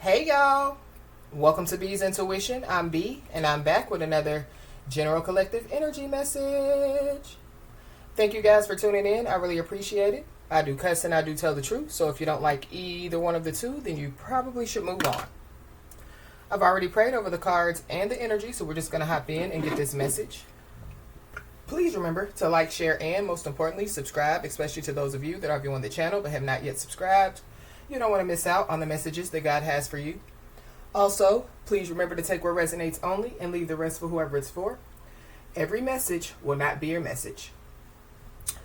Hey y'all, welcome to B's Intuition. I'm B and I'm back with another general collective energy message. Thank you guys for tuning in. I really appreciate it. I do cuss and I do tell the truth, so if you don't like either one of the two, then you probably should move on. I've already prayed over the cards and the energy, so we're just going to hop in and get this message. Please remember to like, share, and most importantly, subscribe, especially to those of you that are viewing the channel but have not yet subscribed. You don't want to miss out on the messages that God has for you. Also, please remember to take what resonates only and leave the rest for whoever it's for. Every message will not be your message.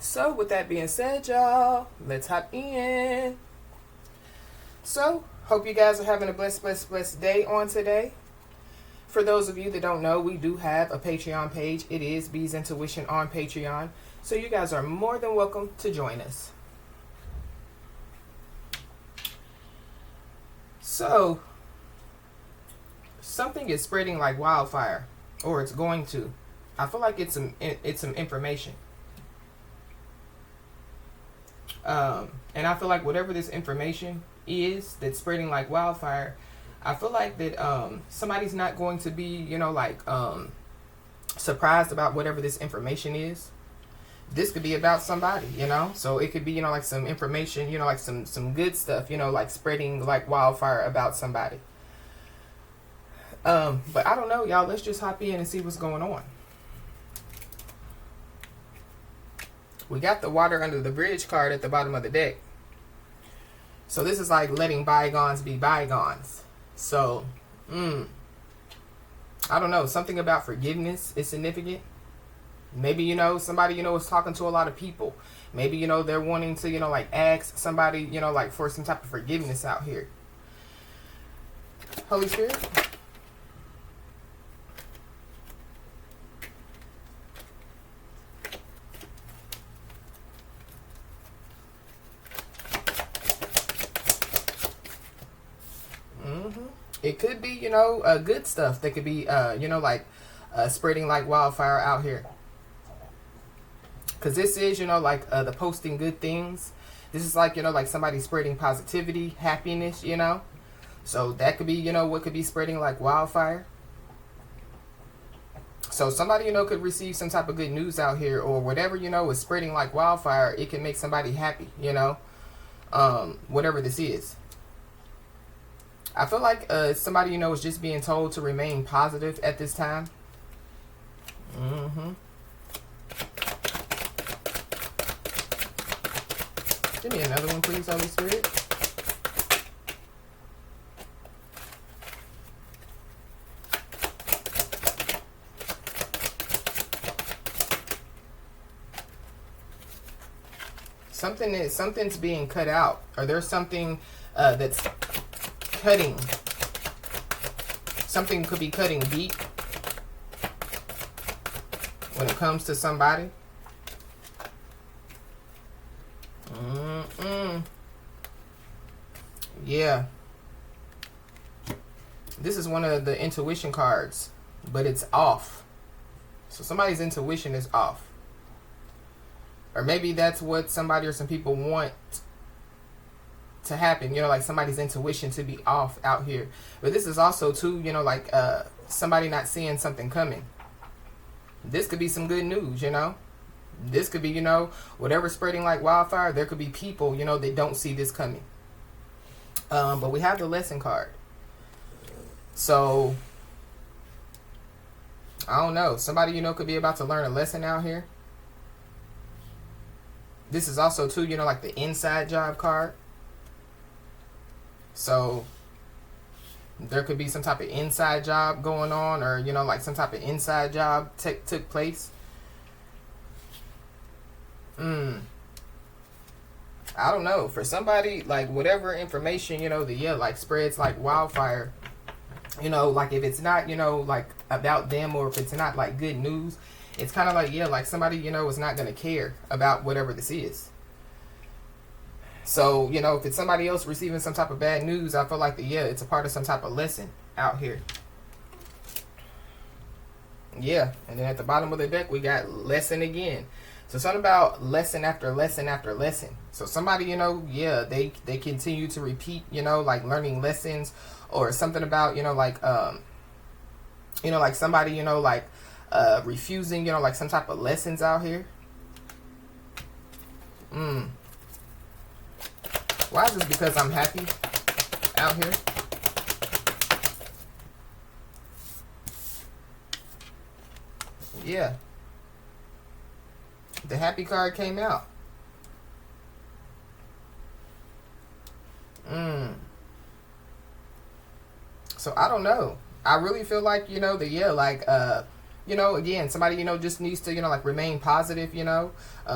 So, with that being said, y'all, let's hop in. So, hope you guys are having a blessed day on today. For those of you that don't know, we do have a Patreon page. It is B's Intuition on Patreon. So, you guys are more than welcome to join us. So, something is spreading like wildfire, or it's going to. I feel like it's some information. And I feel like whatever this information is that's spreading like wildfire, I feel like that somebody's not going to be, surprised about whatever this information is. This could be about somebody, so it could be, like some information, like some good stuff, like spreading like wildfire about somebody. But I don't know, y'all. Let's just hop in and see what's going on. We got the water under the bridge card at the bottom of the deck. So this is like letting bygones be bygones. So, I don't know. Something about forgiveness is significant. Maybe, somebody, is talking to a lot of people. Maybe, they're wanting to, ask somebody, for some type of forgiveness out here. Holy Spirit. It could be, good stuff that could be, spreading like wildfire out here. Because this is, the posting good things. This is like, like somebody spreading positivity, happiness, So that could be, what could be spreading like wildfire. So somebody, could receive some type of good news out here, or whatever, is spreading like wildfire. It can make somebody happy, whatever this is. I feel like somebody, is just being told to remain positive at this time. Give me another one, please, Holy Spirit. Something's being cut out, or there's something that's cutting. Something could be cutting deep when it comes to somebody. Yeah. This is one of the intuition cards, but it's off. So somebody's intuition is off. Or maybe that's what somebody or some people want to happen, like somebody's intuition to be off out here. But this is also too, somebody not seeing something coming. This could be some good news, This could be, whatever's spreading like wildfire. There could be people, that don't see this coming. But we have the lesson card. So, I don't know. Somebody, could be about to learn a lesson out here. This is also too, like the inside job card. So, there could be some type of inside job going on, or, like some type of inside job took place. I don't know. For somebody, like, whatever information, like, spreads like wildfire, like, if it's not, like, about them, or if it's not, like, good news, it's kind of like, like, somebody, is not going to care about whatever this is. So, if it's somebody else receiving some type of bad news, I feel like, it's a part of some type of lesson out here. Yeah, and then at the bottom of the deck, we got lesson again. So something about lesson after lesson after lesson. So somebody, yeah, they continue to repeat, like learning lessons, or something about, like somebody, refusing, like some type of lessons out here. Why is this? Because I'm happy out here. Yeah. The happy card came out. So I don't know. I really feel like, again, somebody, just needs to, like remain positive,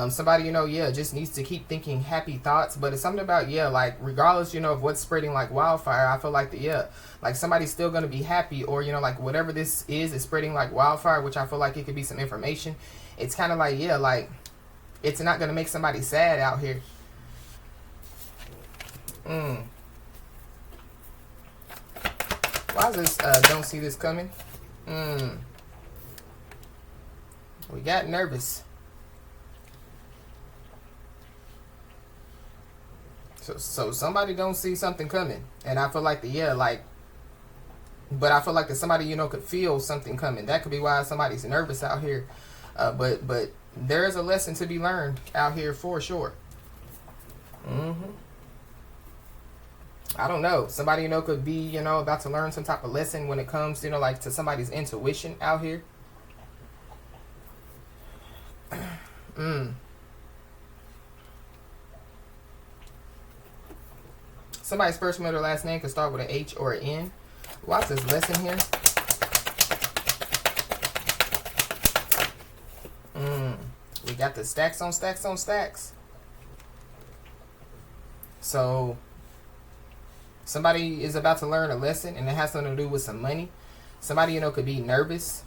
somebody, just needs to keep thinking happy thoughts. But it's something about, like regardless, of what's spreading like wildfire, I feel like like somebody's still going to be happy, or, like whatever this is spreading like wildfire, which I feel like it could be some information. It's kind of like, like it's not going to make somebody sad out here. Why is this, don't see this coming? We got nervous. So somebody don't see something coming. And I feel like but I feel like that somebody, could feel something coming. That could be why somebody's nervous out here. But there is a lesson to be learned out here for sure. I don't know. Somebody, could be, about to learn some type of lesson when it comes, like to somebody's intuition out here. Somebody's first, middle, last name could start with an H or an N. Watch this lesson here. We got the stacks on stacks on stacks. So somebody is about to learn a lesson, and it has something to do with some money. Somebody, could be nervous,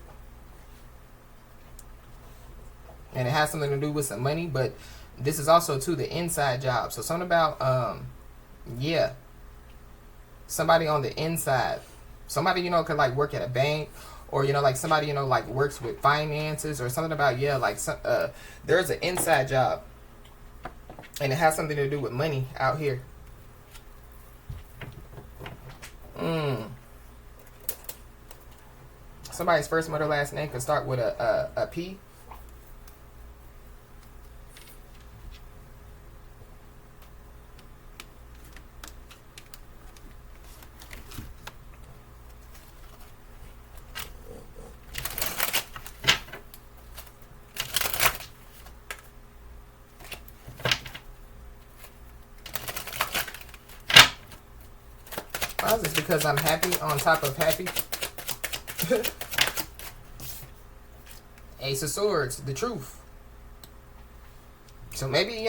and it has something to do with some money. But this is also to the inside job. So something about somebody on the inside. Somebody, could like work at a bank, or like somebody, like works with finances, or something about there's an inside job, and it has something to do with money out here. Somebody's first, middle, last name could start with a P. Why is this? Because I'm happy on top of happy. Ace of Swords, the truth. So maybe,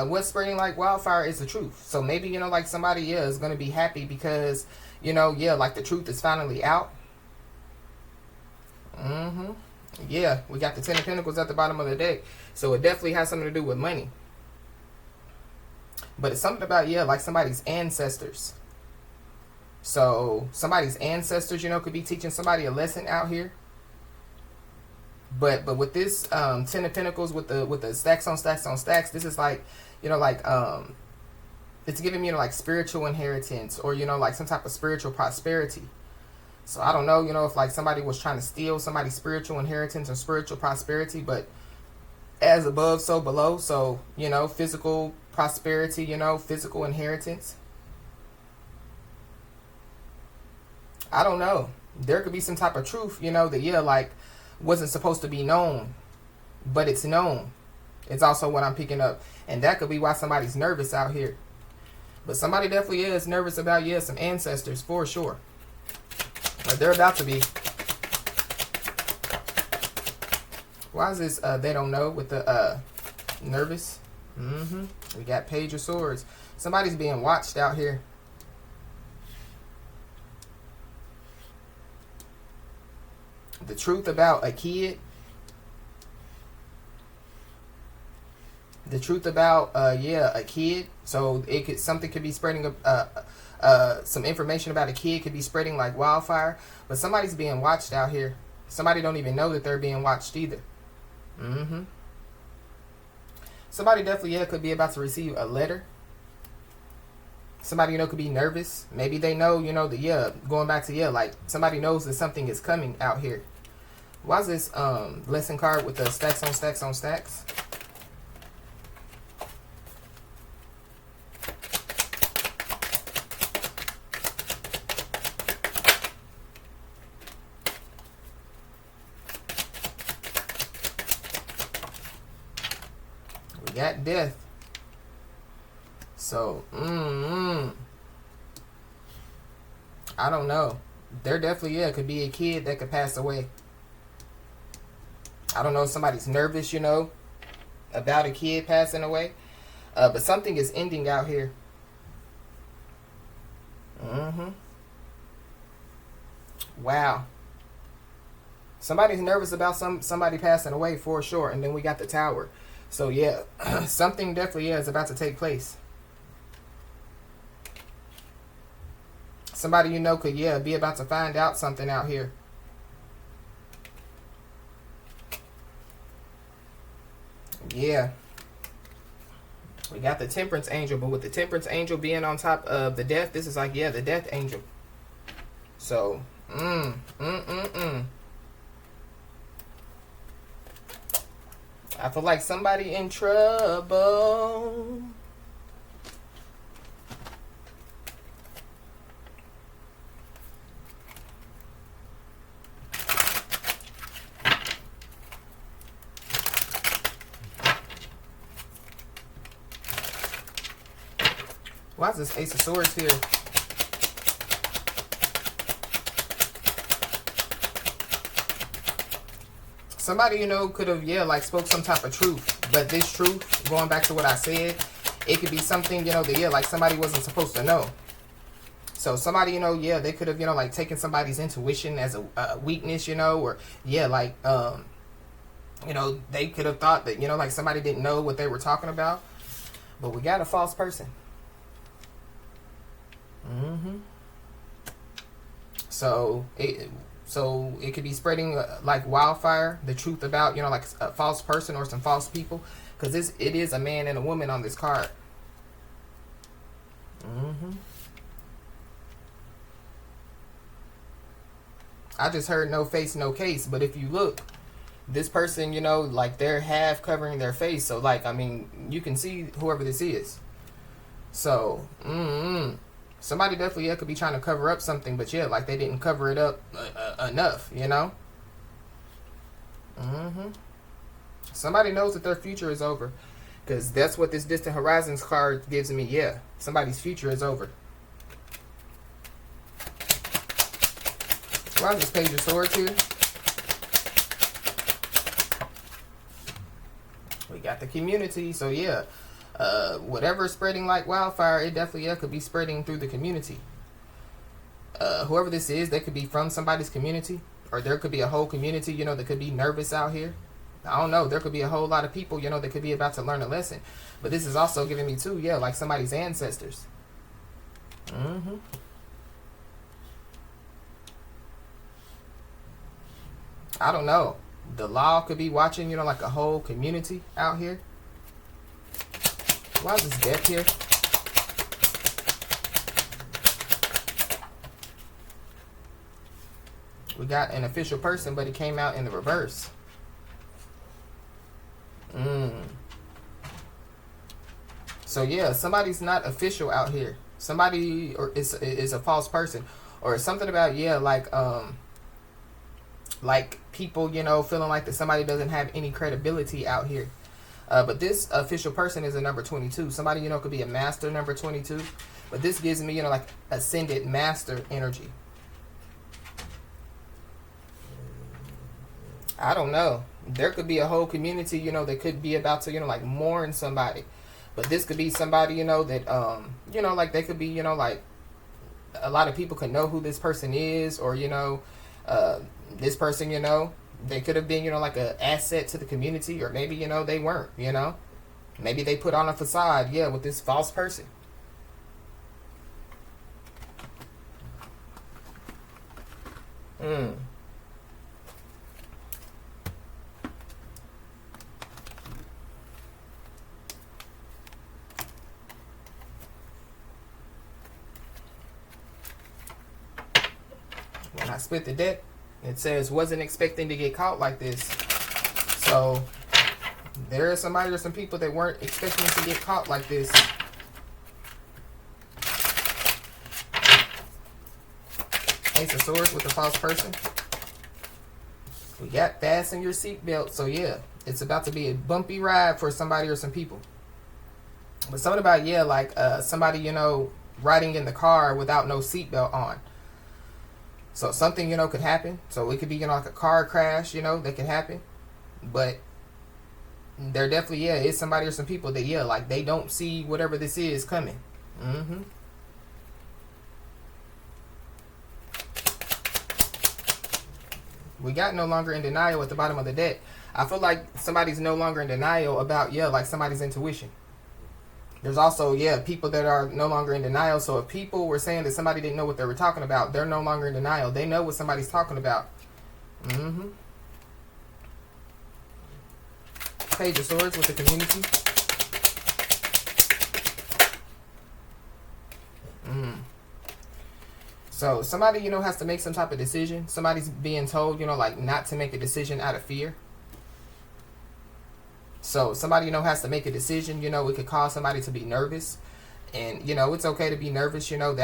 what's spreading like wildfire is the truth. So maybe, like somebody is going to be happy because, like the truth is finally out. Yeah, we got the Ten of Pentacles at the bottom of the deck. So it definitely has something to do with money. But it's something about, like somebody's ancestors. So somebody's ancestors, could be teaching somebody a lesson out here. But with this Ten of Pentacles with the stacks on stacks on stacks, this is like, it's giving me like spiritual inheritance, or like some type of spiritual prosperity. So I don't know, if like somebody was trying to steal somebody's spiritual inheritance or spiritual prosperity, but as above, so below. So, physical prosperity, physical inheritance. I don't know. There could be some type of truth, that, like, wasn't supposed to be known, but it's known. It's also what I'm picking up. And that could be why somebody's nervous out here. But somebody definitely is nervous about, some ancestors, for sure. But they're about to be. Why is this, they don't know, with the, nervous? We got Page of Swords. Somebody's being watched out here. The truth about a kid. The truth about a kid. So something could be spreading some information about a kid could be spreading like wildfire. But somebody's being watched out here. Somebody don't even know that they're being watched either. Somebody definitely, yeah, could be about to receive a letter. Somebody, could be nervous. Maybe they know, the, yeah, going back to, yeah, like, somebody knows that something is coming out here. Why is this lesson card with the stacks on stacks on stacks? We got death. So, I don't know. There definitely, yeah, could be a kid that could pass away. I don't know if somebody's nervous, about a kid passing away. But something is ending out here. Wow. Somebody's nervous about somebody passing away for sure. And then we got the tower. So, yeah, something definitely, yeah, is about to take place. Somebody could, yeah, be about to find out something out here. Yeah. We got the temperance angel, but with the temperance angel being on top of the death, this is like, yeah, the death angel. So, I feel like somebody in trouble. Why is this Ace of Swords here? Somebody, could have, yeah, like spoke some type of truth. But this truth, going back to what I said, it could be something, that, yeah, like somebody wasn't supposed to know. So somebody, yeah, they could have, like taken somebody's intuition as a weakness, or, yeah, like, they could have thought that, like somebody didn't know what they were talking about. But we got a false person. So it could be spreading like wildfire, the truth about, like a false person or some false people. Because it is a man and a woman on this card. I just heard no face, no case. But if you look, this person, like they're half covering their face. So like, I mean, you can see whoever this is. So, somebody definitely, yeah, could be trying to cover up something, but yeah, like they didn't cover it up enough, Somebody knows that their future is over, because that's what this distant horizons card gives me. Yeah, somebody's future is over. Why is this Page of Swords here? We got the community, so yeah. Whatever is spreading like wildfire, it definitely, yeah, could be spreading through the community. Whoever this is, they could be from somebody's community, or there could be a whole community, that could be nervous out here. I don't know. There could be a whole lot of people, that could be about to learn a lesson. But this is also giving me too, yeah, like somebody's ancestors. I don't know. The law could be watching, like a whole community out here. Why is this death here? We got an official person, but it came out in the reverse. So yeah, somebody's not official out here. Somebody or is a false person, or something about, yeah, like people, feeling like that somebody doesn't have any credibility out here. But this official person is a number 22. Somebody, could be a master number 22. But this gives me, like ascended master energy. I don't know. There could be a whole community, that could be about to, like mourn somebody. But this could be somebody, that, like they could be, like a lot of people could know who this person is, or, this person, they could have been, like an asset to the community, or maybe, they weren't, Maybe they put on a facade, yeah, with this false person. When I split the deck, it says wasn't expecting to get caught like this. So there is somebody or some people that weren't expecting to get caught like this. Ace of Swords with the false person. We got fasten your seatbelt. So yeah, it's about to be a bumpy ride for somebody or some people. But something about, yeah, like somebody, you know, riding in the car without no seatbelt on. So something, you know, could happen. So it could be, you know, like a car crash, you know, that could happen. But there definitely, yeah, is somebody or some people that, yeah, like they don't see whatever this is coming. We got no longer in denial at the bottom of the deck. I feel like somebody's no longer in denial about, yeah, like somebody's intuition. There's also, yeah, people that are no longer in denial. So if people were saying that somebody didn't know what they were talking about, they're no longer in denial. They know what somebody's talking about. Page of Swords with the community. So somebody, you know, has to make some type of decision. Somebody's being told, you know, like not to make a decision out of fear. So somebody, you know, has to make a decision. You know, it could cause somebody to be nervous. And, you know, it's okay to be nervous. You know,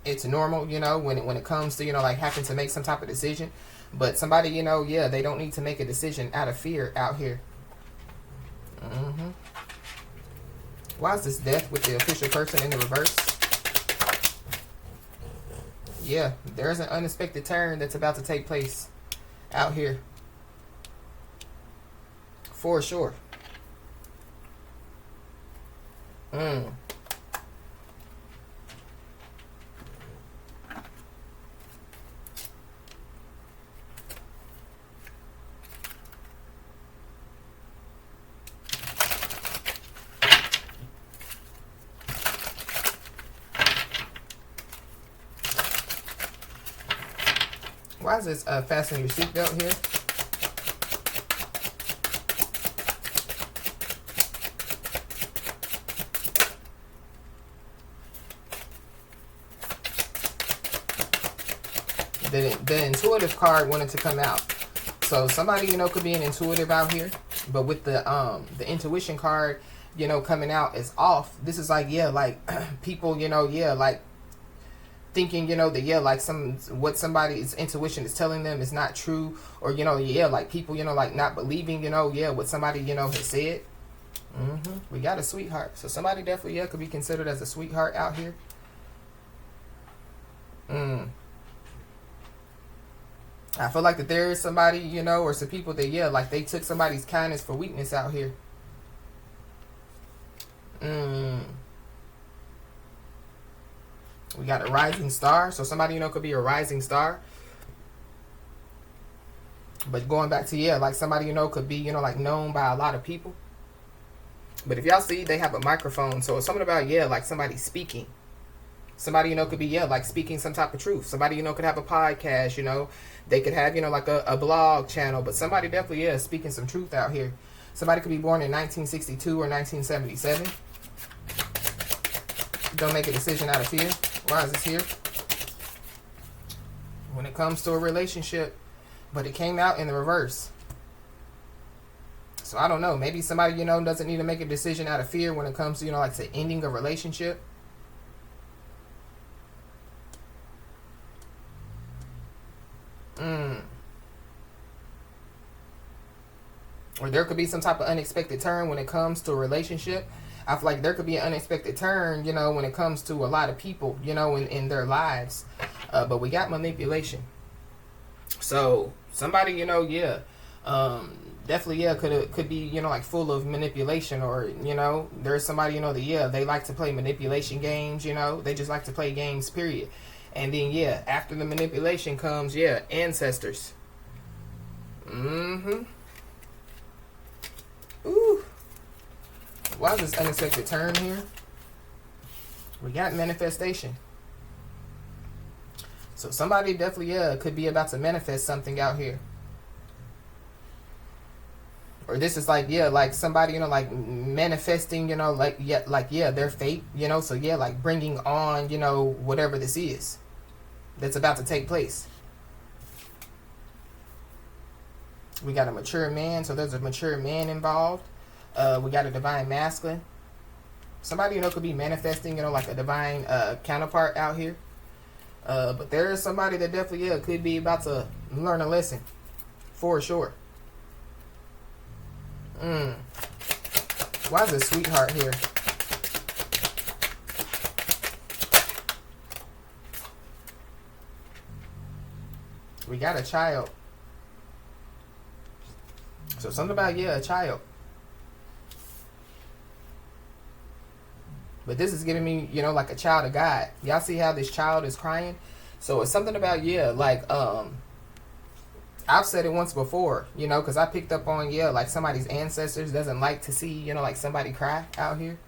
it's normal, you know, when it comes to, you know, like having to make some type of decision. But somebody, you know, yeah, they don't need to make a decision out of fear out here. Why is this Death with the official person in the reverse? Yeah, there's an unexpected turn that's about to take place out here. For sure. Why is this fasten your seatbelt here? The intuitive card wanted to come out. So somebody, you know, could be an intuitive out here. But with the intuition card, you know, coming out is off. This is like, yeah, like people, you know, yeah, like thinking, you know, that, yeah, like what somebody's intuition is telling them is not true. Or, you know, yeah, like people, you know, like not believing, you know, yeah, what somebody, you know, has said. We got a sweetheart. So somebody definitely, yeah, could be considered as a sweetheart out here. I feel like that there is somebody, you know, or some people that, yeah, like they took somebody's kindness for weakness out here. We got a rising star. So somebody, you know, could be a rising star. But going back to, yeah, like somebody, you know, could be, you know, like known by a lot of people. But if y'all see, they have a microphone. So it's something about, yeah, like somebody speaking. Somebody, you know, could be, yeah, like speaking some type of truth. Somebody, you know, could have a podcast, you know. They could have, you know, like a blog channel. But somebody definitely, yeah, speaking some truth out here. Somebody could be born in 1962 or 1977. Don't make a decision out of fear. Why is this here? When it comes to a relationship. But it came out in the reverse. So I don't know. Maybe somebody, you know, doesn't need to make a decision out of fear when it comes to, you know, like to ending a relationship. Or there could be some type of unexpected turn when it comes to a relationship. I feel like there could be an unexpected turn, you know, when it comes to a lot of people, you know, in their lives. But we got manipulation. So somebody, you know, yeah, definitely, yeah, could be, you know, like full of manipulation. Or, you know, there's somebody, you know, that, yeah, they like to play manipulation games, you know. They just like to play games, period. And then, yeah, after the manipulation comes, yeah, ancestors. Ooh. Why is this unexpected turn here? We got manifestation. So somebody definitely, yeah, could be about to manifest something out here. Or this is like, yeah, like somebody, you know, like manifesting, you know, like, yeah, their fate, you know. So, yeah, like bringing on, you know, whatever this is. that's about to take place. We got a mature man, so there's a mature man involved. We got a divine masculine. Somebody, could be manifesting, like a divine counterpart out here. But there is somebody that definitely, could be about to learn a lesson. For sure. Why is a sweetheart here? We got a child. So something about, a child. But this is giving me, like a child of God. Y'all see how this child is crying? So it's something about, like, I've said it once before, because I picked up on, like somebody's ancestors doesn't like to see, like somebody cry out here.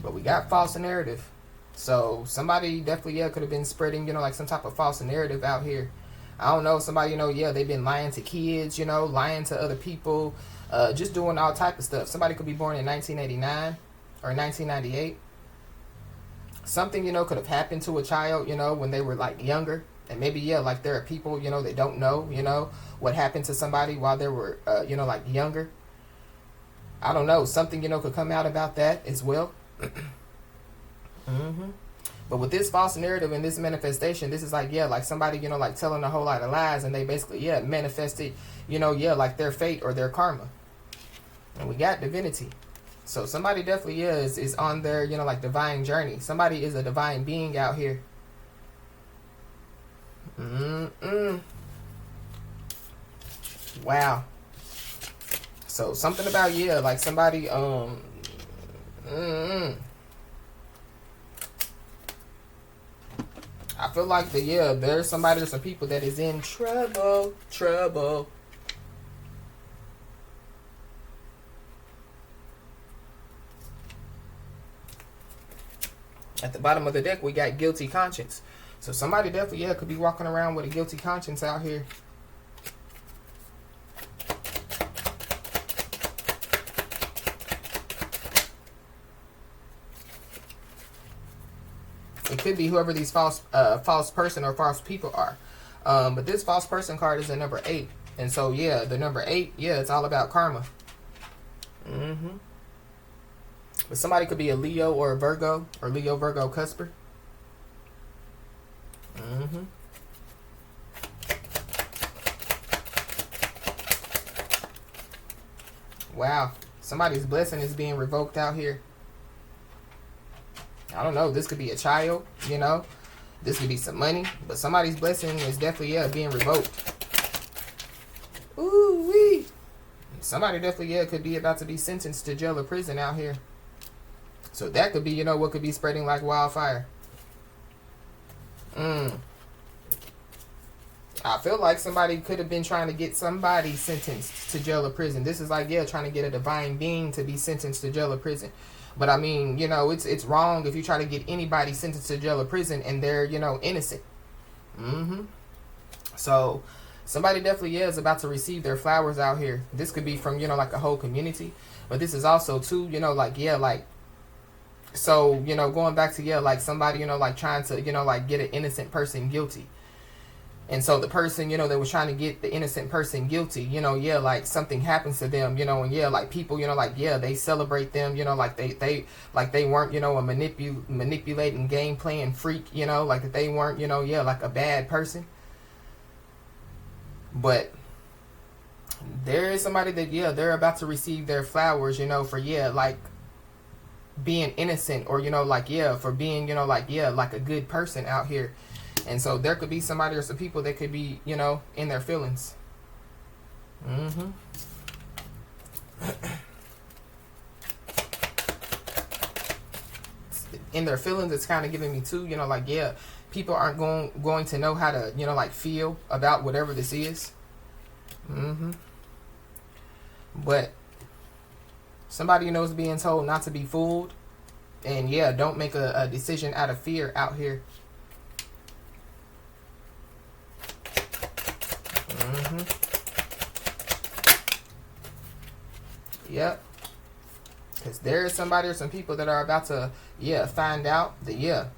But we got false narrative. So somebody definitely, could have been spreading, like some type of false narrative out here. I don't know, somebody, they've been lying to kids, lying to other people, just doing all type of stuff. Somebody could be born in 1989 or 1998. Something, could have happened to a child, when they were like younger. And maybe, like there are people, that don't know, what happened to somebody while they were, like younger. I don't know. Something, could come out about that as well. But with this false narrative and this manifestation, this is like, like somebody, like telling a whole lot of lies, and they basically, manifested, like their fate or their karma. And we got divinity. So somebody definitely is on their, like divine journey. Somebody is a divine being out here. Wow. So something about, like somebody, I feel like there's somebody or some people that is in trouble. At the bottom of the deck, we got guilty conscience. So somebody definitely, could be walking around with a guilty conscience out here. It could be whoever these false person or false people are. But this false person card is a number 8. And so, the number 8, it's all about karma. But somebody could be a Leo or a Virgo, or Leo, Virgo, cusper. Wow. Somebody's blessing is being revoked out here. I don't know. This could be a child, This could be some money. But somebody's blessing is definitely, being revoked. Ooh-wee. Somebody definitely, could be about to be sentenced to jail or prison out here. So that could be, what could be spreading like wildfire. I feel like somebody could have been trying to get somebody sentenced to jail or prison. This is like, trying to get a divine being to be sentenced to jail or prison. But I mean, it's wrong if you try to get anybody sentenced to jail or prison and they're, innocent. So somebody definitely is about to receive their flowers out here. This could be from, like a whole community. But this is also too, so, going back to, like somebody, like trying to, like get an innocent person guilty. And so the person, that was trying to get the innocent person guilty, like something happens to them, and like people, they celebrate them, like they weren't, a manipulating game playing freak, like that they weren't, like a bad person. But there is somebody that, they're about to receive their flowers, for, like being innocent or, for being, like a good person out here. And so there could be somebody or some people that could be, in their feelings. In their feelings, it's kind of giving me too, people aren't going to know how to, like feel about whatever this is. But somebody, is being told not to be fooled. And don't make a decision out of fear out here. Yep. Because there is somebody or some people that are about to, find out that,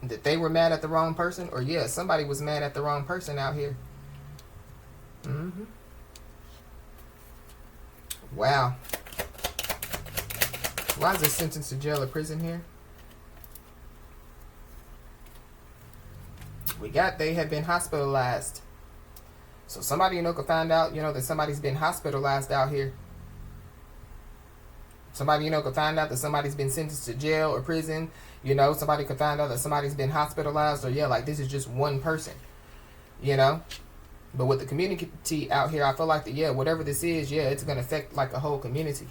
that they were mad at the wrong person. Or, somebody was mad at the wrong person out here. Wow. Why is this sentenced to jail or prison here? We got they have been hospitalized. So somebody, could find out, that somebody's been hospitalized out here. Somebody, could find out that somebody's been sentenced to jail or prison. Somebody could find out that somebody's been hospitalized, or like this is just one person, But with the community out here, I feel like that, whatever this is, it's going to affect like a whole community.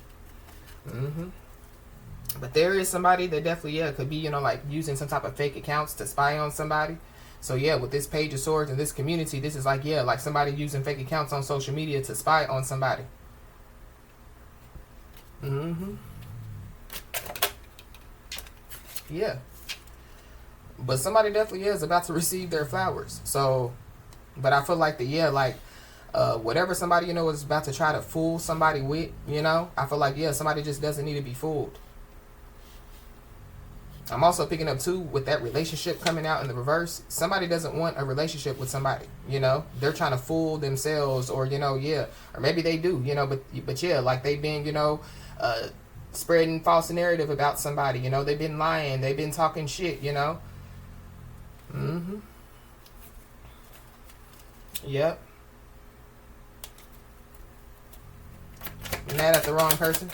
But there is somebody that definitely, could be, like using some type of fake accounts to spy on somebody. So with this Page of Swords and this community, this is like, like somebody using fake accounts on social media to spy on somebody. Yeah. But somebody definitely is about to receive their flowers. So, but I feel like whatever somebody, is about to try to fool somebody with, I feel like, somebody just doesn't need to be fooled. I'm also picking up too with that relationship coming out in the reverse. Somebody doesn't want a relationship with somebody, they're trying to fool themselves, or, or maybe they do, but like they've been, spreading false narrative about somebody, they've been lying, they've been talking shit, Yep. Mad at the wrong person.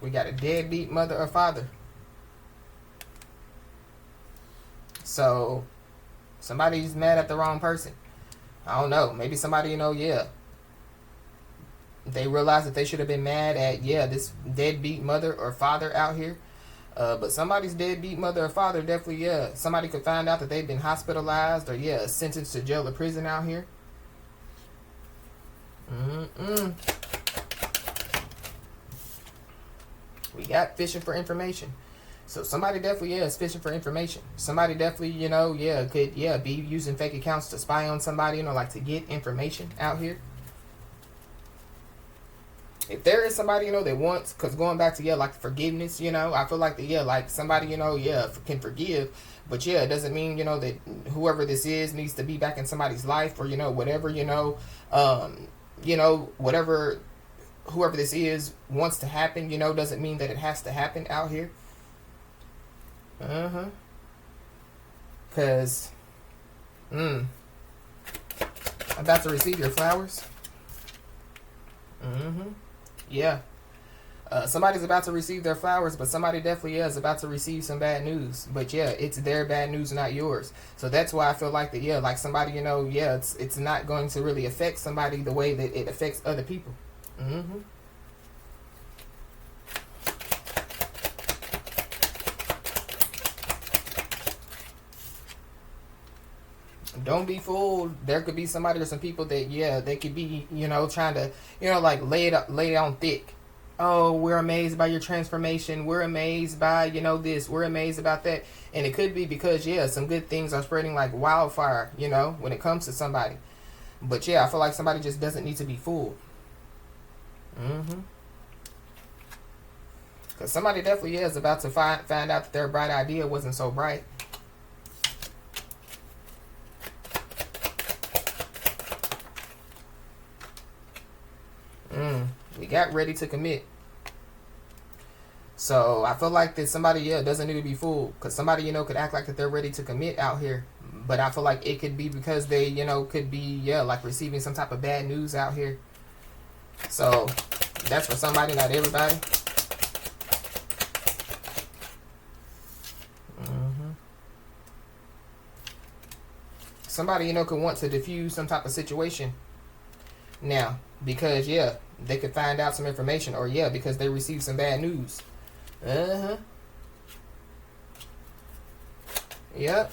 We got a deadbeat mother or father. So, somebody's mad at the wrong person. I don't know. Maybe somebody, they realize that they should have been mad at, this deadbeat mother or father out here. But somebody's deadbeat mother or father definitely, somebody could find out that they've been hospitalized or, sentenced to jail or prison out here. We got fishing for information. So somebody definitely, is fishing for information. Somebody definitely, could, be using fake accounts to spy on somebody, like to get information out here. If there is somebody, that wants, because going back to, like forgiveness, I feel like like somebody, can forgive. But, it doesn't mean, that whoever this is needs to be back in somebody's life, or, whatever, whatever, whoever this is wants to happen, doesn't mean that it has to happen out here. Because, about to receive your flowers. Yeah. Somebody's about to receive their flowers, but somebody definitely is about to receive some bad news. But it's their bad news, not yours. So that's why I feel like that, like somebody, it's not going to really affect somebody the way that it affects other people. Don't be fooled. There could be somebody or some people that, they could be, trying to, like lay it on thick. Oh, we're amazed by your transformation. We're amazed by, this. We're amazed about that. And it could be because, some good things are spreading like wildfire, when it comes to somebody. But, I feel like somebody just doesn't need to be fooled. Because somebody definitely is about to find out that their bright idea wasn't so bright. We got ready to commit. So I feel like that somebody doesn't need to be fooled, because somebody could act like that they're ready to commit out here, but I feel like it could be because they could be like receiving some type of bad news out here. So that's for somebody, not everybody. Somebody could want to diffuse some type of situation now, because they could find out some information, or because they received some bad news. Yep.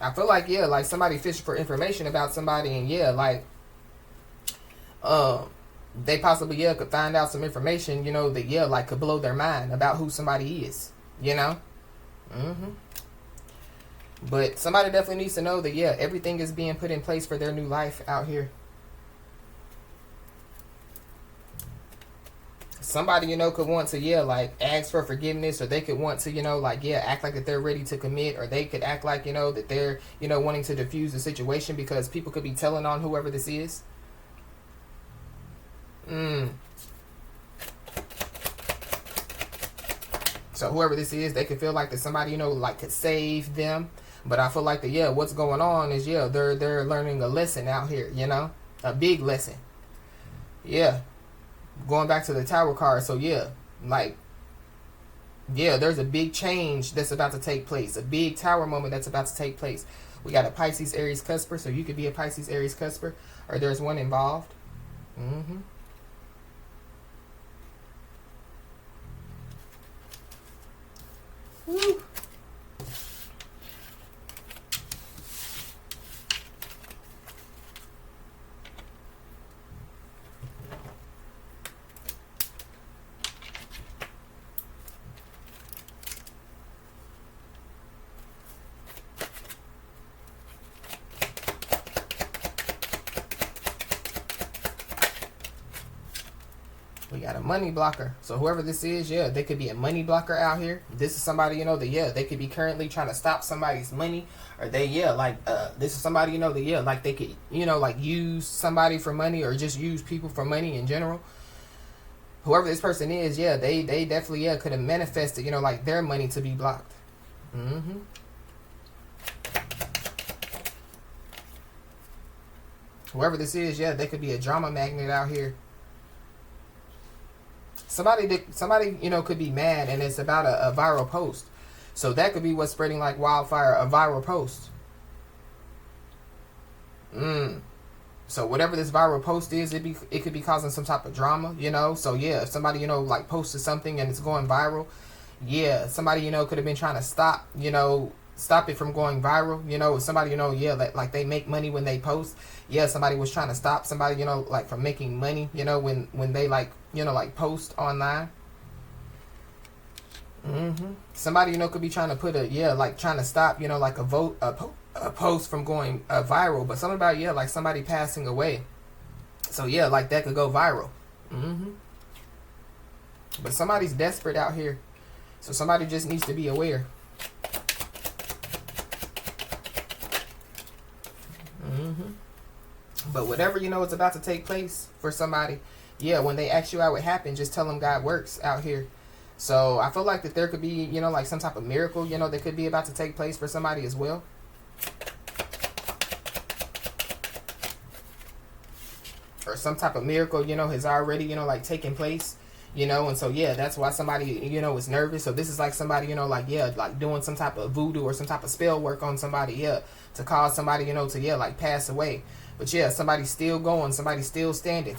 I feel like like somebody fishing for information about somebody, and they possibly could find out some information, that like could blow their mind about who somebody is, But somebody definitely needs to know that, yeah, everything is being put in place for their new life out here. Somebody, you know, could want to, yeah, like ask for forgiveness, or they could want to, you know, like, yeah, act like that they're ready to commit, or they could act like, you know, that they're, you know, wanting to diffuse the situation, because people could be telling on whoever this is. So whoever this is, they could feel like that somebody, you know, like could save them. But I feel like that, yeah, what's going on is, yeah, they're learning a lesson out here, you know, a big lesson. Yeah. Going back to the Tower card, so yeah, like, yeah, there's a big change that's about to take place, a big Tower moment that's about to take place. We got a Pisces Aries cusper, so you could be a Pisces Aries cusper, or there's one involved. Woo. We got a money blocker. So whoever this is, yeah, they could be a money blocker out here. This is somebody, you know, that, yeah, they could be currently trying to stop somebody's money. Or they, yeah, like, this is somebody, you know, that, yeah, like they could, you know, like use somebody for money, or just use people for money in general. Whoever this person is, yeah, they definitely, yeah, could have manifested, you know, like their money to be blocked. Whoever this is, yeah, they could be a drama magnet out here. Somebody, you know, could be mad, and it's about a viral post. So that could be what's spreading like wildfire, a viral post. So whatever this viral post is, it could be causing some type of drama, you know. So yeah, if somebody, you know, like posted something and it's going viral, yeah, somebody, you know, could have been trying to stop it from going viral. You know, somebody, you know, yeah, like they make money when they post. Yeah, somebody was trying to stop somebody, you know, like from making money, you know, when they like, you know, like post online. Somebody, you know, could be trying to put trying to stop, you know, like a post from going viral. But something about, yeah, like somebody passing away. So yeah, like that could go viral. But somebody's desperate out here. So somebody just needs to be aware. But whatever, you know, is about to take place for somebody, yeah, when they ask you how it happened, just tell them God works out here. So I feel like that there could be, you know, like some type of miracle, you know, that could be about to take place for somebody as well. Or some type of miracle, you know, has already, you know, like taken place, you know. And so, yeah, that's why somebody, you know, is nervous. So this is like somebody, you know, like, yeah, like doing some type of voodoo or some type of spell work on somebody, yeah, to cause somebody, you know, to, yeah, like pass away. But yeah, somebody's still going, somebody's still standing.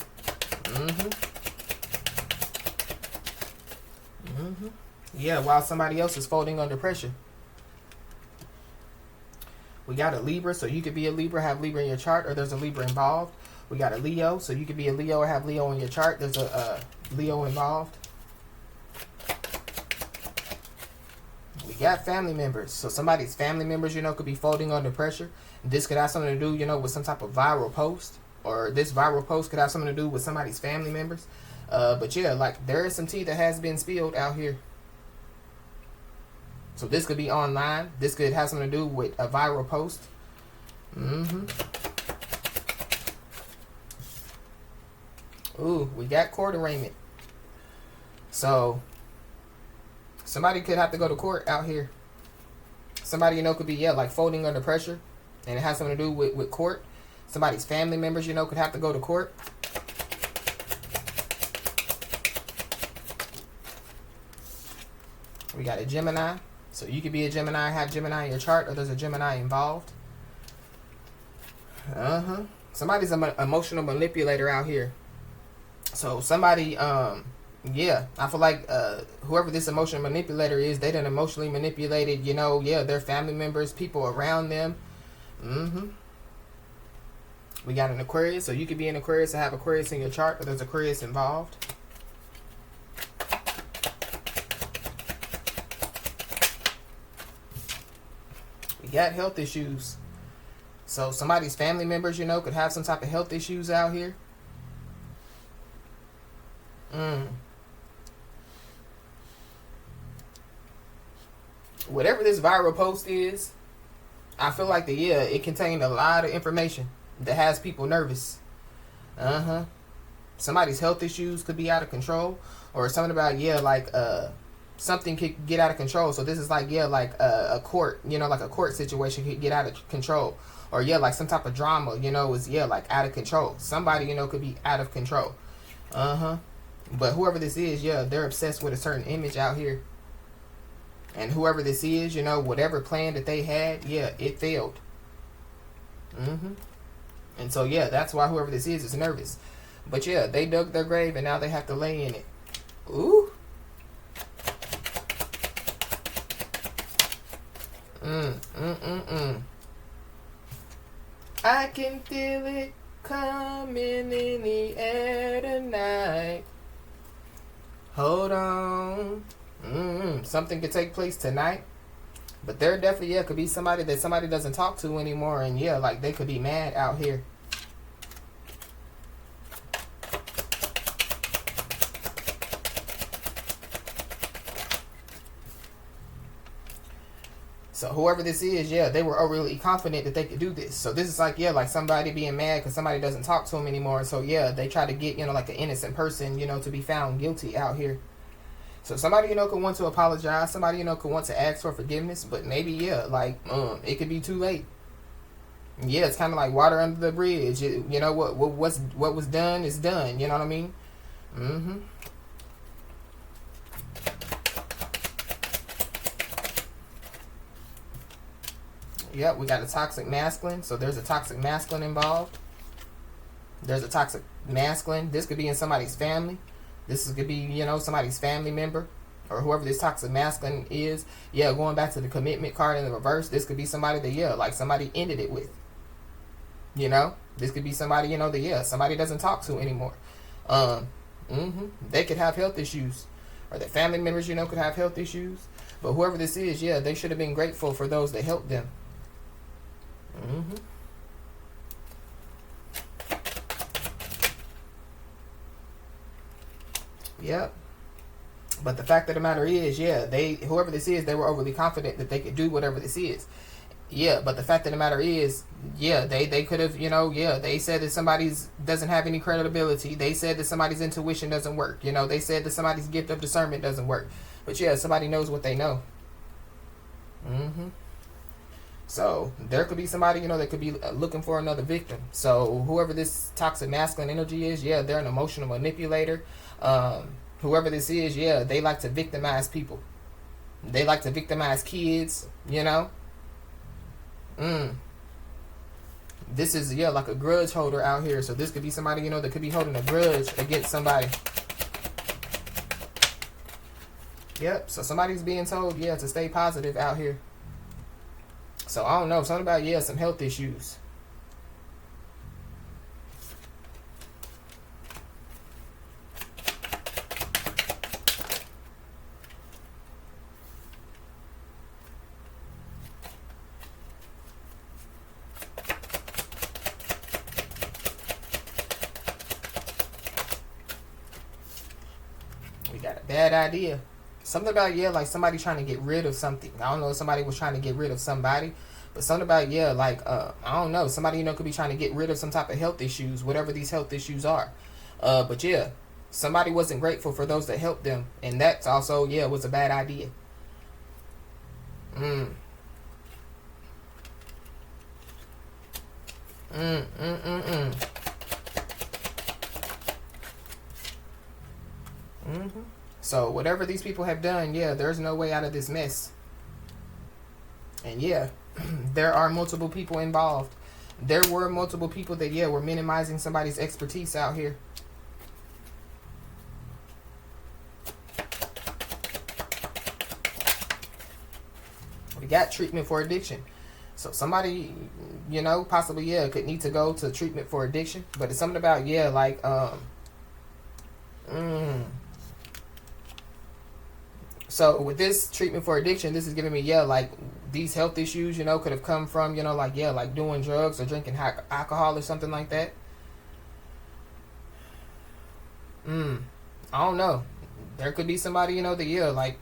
Yeah, while somebody else is folding under pressure. We got a Libra, so you could be a Libra, have Libra in your chart, or there's a Libra involved. We got a Leo, so you could be a Leo or have Leo in your chart. There's a Leo involved. We got family members. So somebody's family members, you know, could be folding under pressure. This could have something to do, you know, with some type of viral post. Or this viral post could have something to do with somebody's family members. But yeah, like there is some tea that has been spilled out here. So this could be online. This could have something to do with a viral post. Ooh, we got court arraignment. So somebody could have to go to court out here. Somebody, you know, could be, yeah, like folding under pressure. And it has something to do with court. Somebody's family members, you know, could have to go to court. We got a Gemini. So you could be a Gemini, have Gemini in your chart, or there's a Gemini involved. Somebody's an emotional manipulator out here. So somebody, yeah, I feel like whoever this emotional manipulator is, they done emotionally manipulated, you know, yeah, their family members, people around them. We got an Aquarius, so you could be an Aquarius and have Aquarius in your chart, but there's Aquarius involved. We We got health issues. So somebody's family members, you know, could have some type of health issues out here. Whatever this viral post is, I feel like it contained a lot of information that has people nervous. Somebody's health issues could be out of control, or something about something could get out of control. So this is like a court, you know, like a court situation could get out of control, or like some type of drama, you know, is like out of control. Somebody, you know, could be out of control. But whoever this is, they're obsessed with a certain image out here. And whoever this is, you know, whatever plan that they had, it failed. And so, that's why whoever this is nervous. But they dug their grave and now they have to lay in it. Ooh. I can feel it coming in the air tonight. Hold on. Something could take place tonight. But there definitely, could be somebody that somebody doesn't talk to anymore. And like they could be mad out here. So whoever this is, they were overly confident that they could do this. So this is like somebody being mad because somebody doesn't talk to them anymore. So they try to get, like an innocent person, to be found guilty out here. So somebody, could want to apologize. Somebody, could want to ask for forgiveness. But maybe, it could be too late. It's kind of like water under the bridge. What was done is done. You know what I mean? Yep, we got a toxic masculine. So there's a toxic masculine involved. There's a toxic masculine. This could be in somebody's family. This could be, somebody's family member or whoever this toxic masculine is. Going back to the commitment card in the reverse, this could be somebody that, somebody ended it with. This could be somebody, that, somebody doesn't talk to anymore. They could have health issues, or their family members, could have health issues. But whoever this is, they should have been grateful for those that helped them. Yep. But the fact of the matter is, whoever this is, they were overly confident that they could do whatever this is. But the fact of the matter is, they could have, they said that somebody's doesn't have any credibility. They said that somebody's intuition doesn't work. They said that somebody's gift of discernment doesn't work. But somebody knows what they know. So there could be somebody, that could be looking for another victim. So whoever this toxic masculine energy is, they're an emotional manipulator. Whoever this is, they like to victimize people. They like to victimize kids, This is, like a grudge holder out here. So this could be somebody, that could be holding a grudge against somebody. Yep, so somebody's being told, to stay positive out here. So I don't know, something about, some health issues. We got a bad idea. Something about, like somebody trying to get rid of something. I don't know if somebody was trying to get rid of somebody. But something about, I don't know. Somebody, could be trying to get rid of some type of health issues, whatever these health issues are. But somebody wasn't grateful for those that helped them. And that's also, was a bad idea. So whatever these people have done, there's no way out of this mess. And there are multiple people involved. There were multiple people that, were minimizing somebody's expertise out here. We got treatment for addiction. So somebody, possibly, could need to go to treatment for addiction. But it's something about, So with this treatment for addiction, this is giving me, these health issues, you know, could have come from, you know, like, yeah, like doing drugs or drinking alcohol or something like that. I don't know. There could be somebody, you know, that, yeah, like,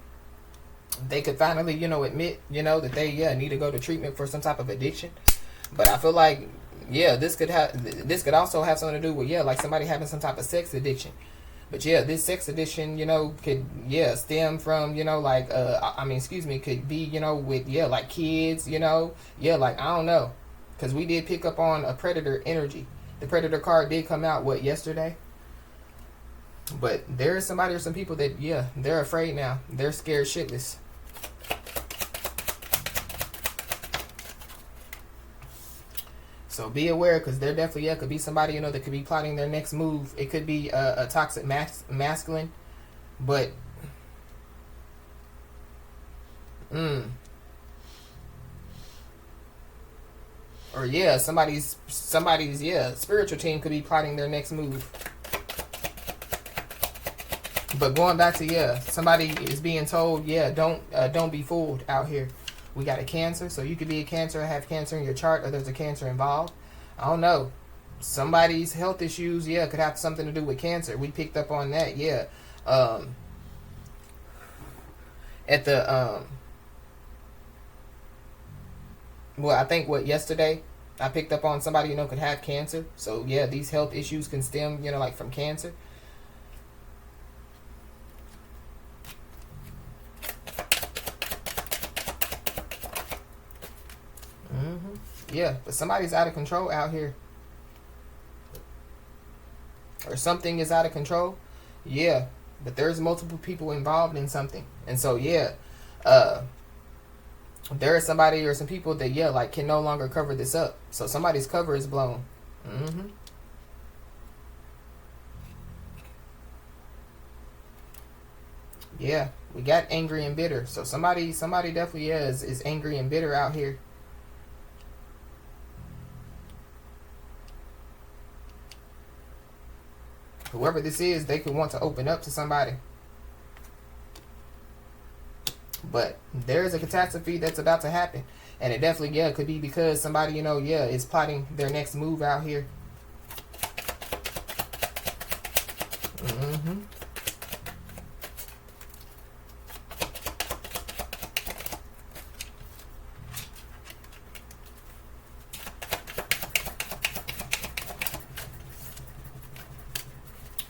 they could finally, you know, admit, you know, that they, yeah, need to go to treatment for some type of addiction. But I feel like, yeah, this could also have something to do with, yeah, like somebody having some type of sex addiction. But yeah, this sex addiction, you know, could, yeah, stem from, you know, like, could be, you know, with, yeah, like kids, you know, yeah, like, I don't know. Because we did pick up on a predator energy. The predator card did come out, yesterday? But there is somebody or some people that, yeah, they're afraid now. They're scared shitless. So be aware, because there definitely, yeah, could be somebody, you know, that could be plotting their next move. It could be a toxic masculine, but or yeah, somebody's yeah, spiritual team could be plotting their next move. But going back to, yeah, somebody is being told, yeah, don't be fooled out here. We got a Cancer, so you could be a Cancer, have Cancer in your chart, or there's a Cancer involved. I don't know. Somebody's health issues, yeah, could have something to do with Cancer. We picked up on that, yeah. At the I think yesterday I picked up on somebody, you know, could have Cancer. So yeah, these health issues can stem, you know, like from Cancer. Yeah, but somebody's out of control out here. Or something is out of control. Yeah, but there's multiple people involved in something. And so, yeah, there is somebody or some people that, yeah, like can no longer cover this up. So somebody's cover is blown. Yeah, we got angry and bitter. So somebody definitely, yeah, is angry and bitter out here. Whoever this is, they could want to open up to somebody. But there's a catastrophe that's about to happen. And it definitely, yeah, could be because somebody, you know, yeah, is plotting their next move out here.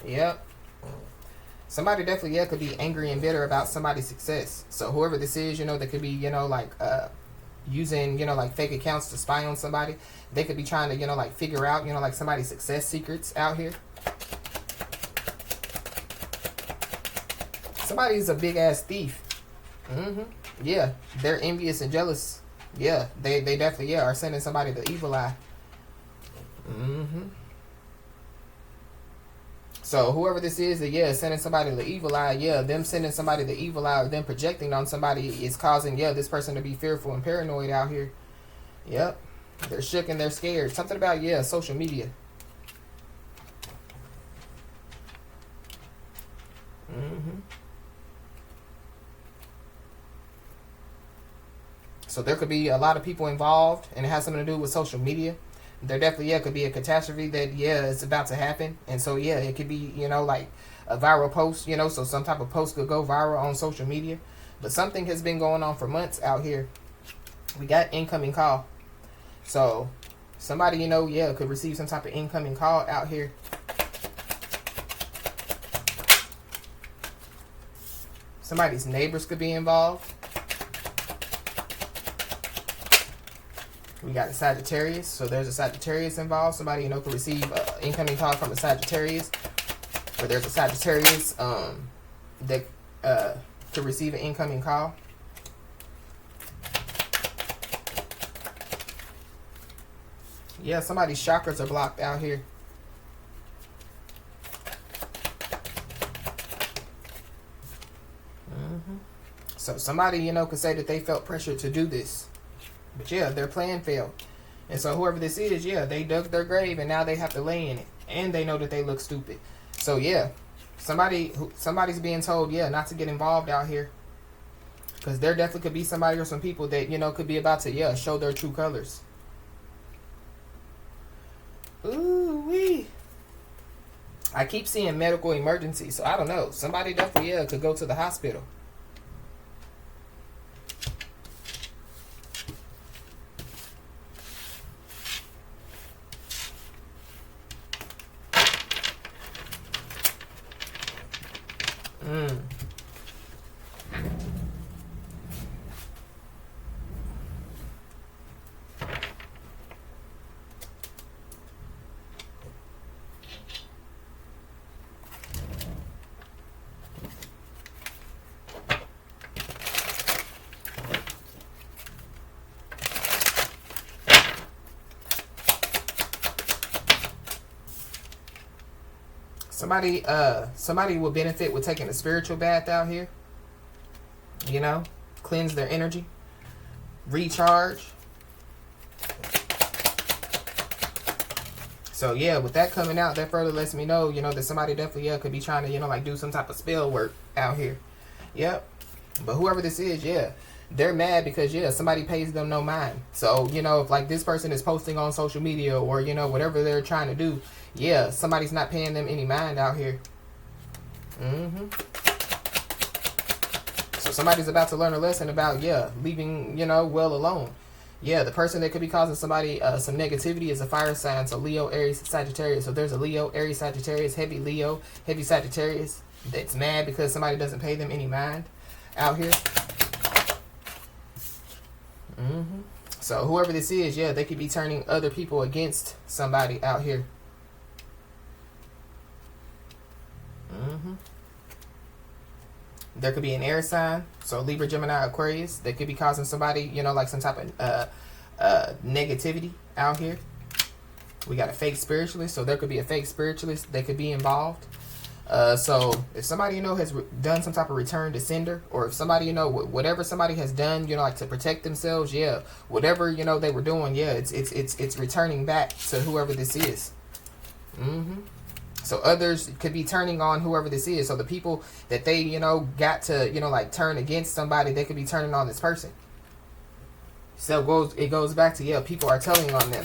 Yep. Somebody definitely, yeah, could be angry and bitter about somebody's success. So whoever this is, you know, that could be, you know, like using, you know, like fake accounts to spy on somebody. They could be trying to, you know, like figure out, you know, like somebody's success secrets out here. Somebody's a big ass thief. Yeah, they're envious and jealous. Yeah, they definitely, yeah, are sending somebody the evil eye. So whoever this is that, yeah, sending somebody the evil eye, yeah, them sending somebody the evil eye or them projecting on somebody is causing, yeah, this person to be fearful and paranoid out here. Yep. They're shook and they're scared. Something about, yeah, social media. So there could be a lot of people involved and it has something to do with social media. There definitely, yeah, could be a catastrophe that, yeah, it's about to happen. And so, yeah, it could be, you know, like a viral post, you know, so some type of post could go viral on social media. But something has been going on for months out here. We got incoming call. So somebody, you know, yeah, could receive some type of incoming call out here. Somebody's neighbors could be involved. We got a Sagittarius, so there's a Sagittarius involved. Somebody, you know, could receive incoming call from a Sagittarius. Or there's a Sagittarius that could receive an incoming call. Yeah, somebody's chakras are blocked out here. So somebody, you know, could say that they felt pressure to do this. But yeah, their plan failed. And so whoever this is, yeah, they dug their grave and now they have to lay in it. And they know that they look stupid. So yeah, somebody's being told, yeah, not to get involved out here. Because there definitely could be somebody or some people that, could be about to, show their true colors. Ooh wee. I keep seeing medical emergency, so I don't know. Somebody definitely, could go to the hospital. Somebody will benefit with taking a spiritual bath out here. Cleanse their energy, recharge. So yeah, with that coming out, that further lets me know, that somebody definitely could be trying to, like do some type of spell work out here. Yep. But whoever this is, they're mad because somebody pays them no mind. So, if like this person is posting on social media or, whatever they're trying to do, somebody's not paying them any mind out here. So somebody's about to learn a lesson about, leaving, well alone. The person that could be causing somebody some negativity is a fire sign. So Leo, Aries, Sagittarius. So there's a Leo, Aries, Sagittarius, heavy Leo, heavy Sagittarius that's mad because somebody doesn't pay them any mind out here. So whoever this is, they could be turning other people against somebody out here. There could be an air sign, so Libra, Gemini, Aquarius, that could be causing somebody, like some type of negativity out here. We got a fake spiritualist, so there could be a fake spiritualist that could be involved. So if somebody, has done some type of return to sender, or if somebody, whatever somebody has done, like to protect themselves, whatever, they were doing, it's returning back to whoever this is. So others could be turning on whoever this is. So the people that they, got to, like turn against somebody, they could be turning on this person. So it goes back to, people are telling on them.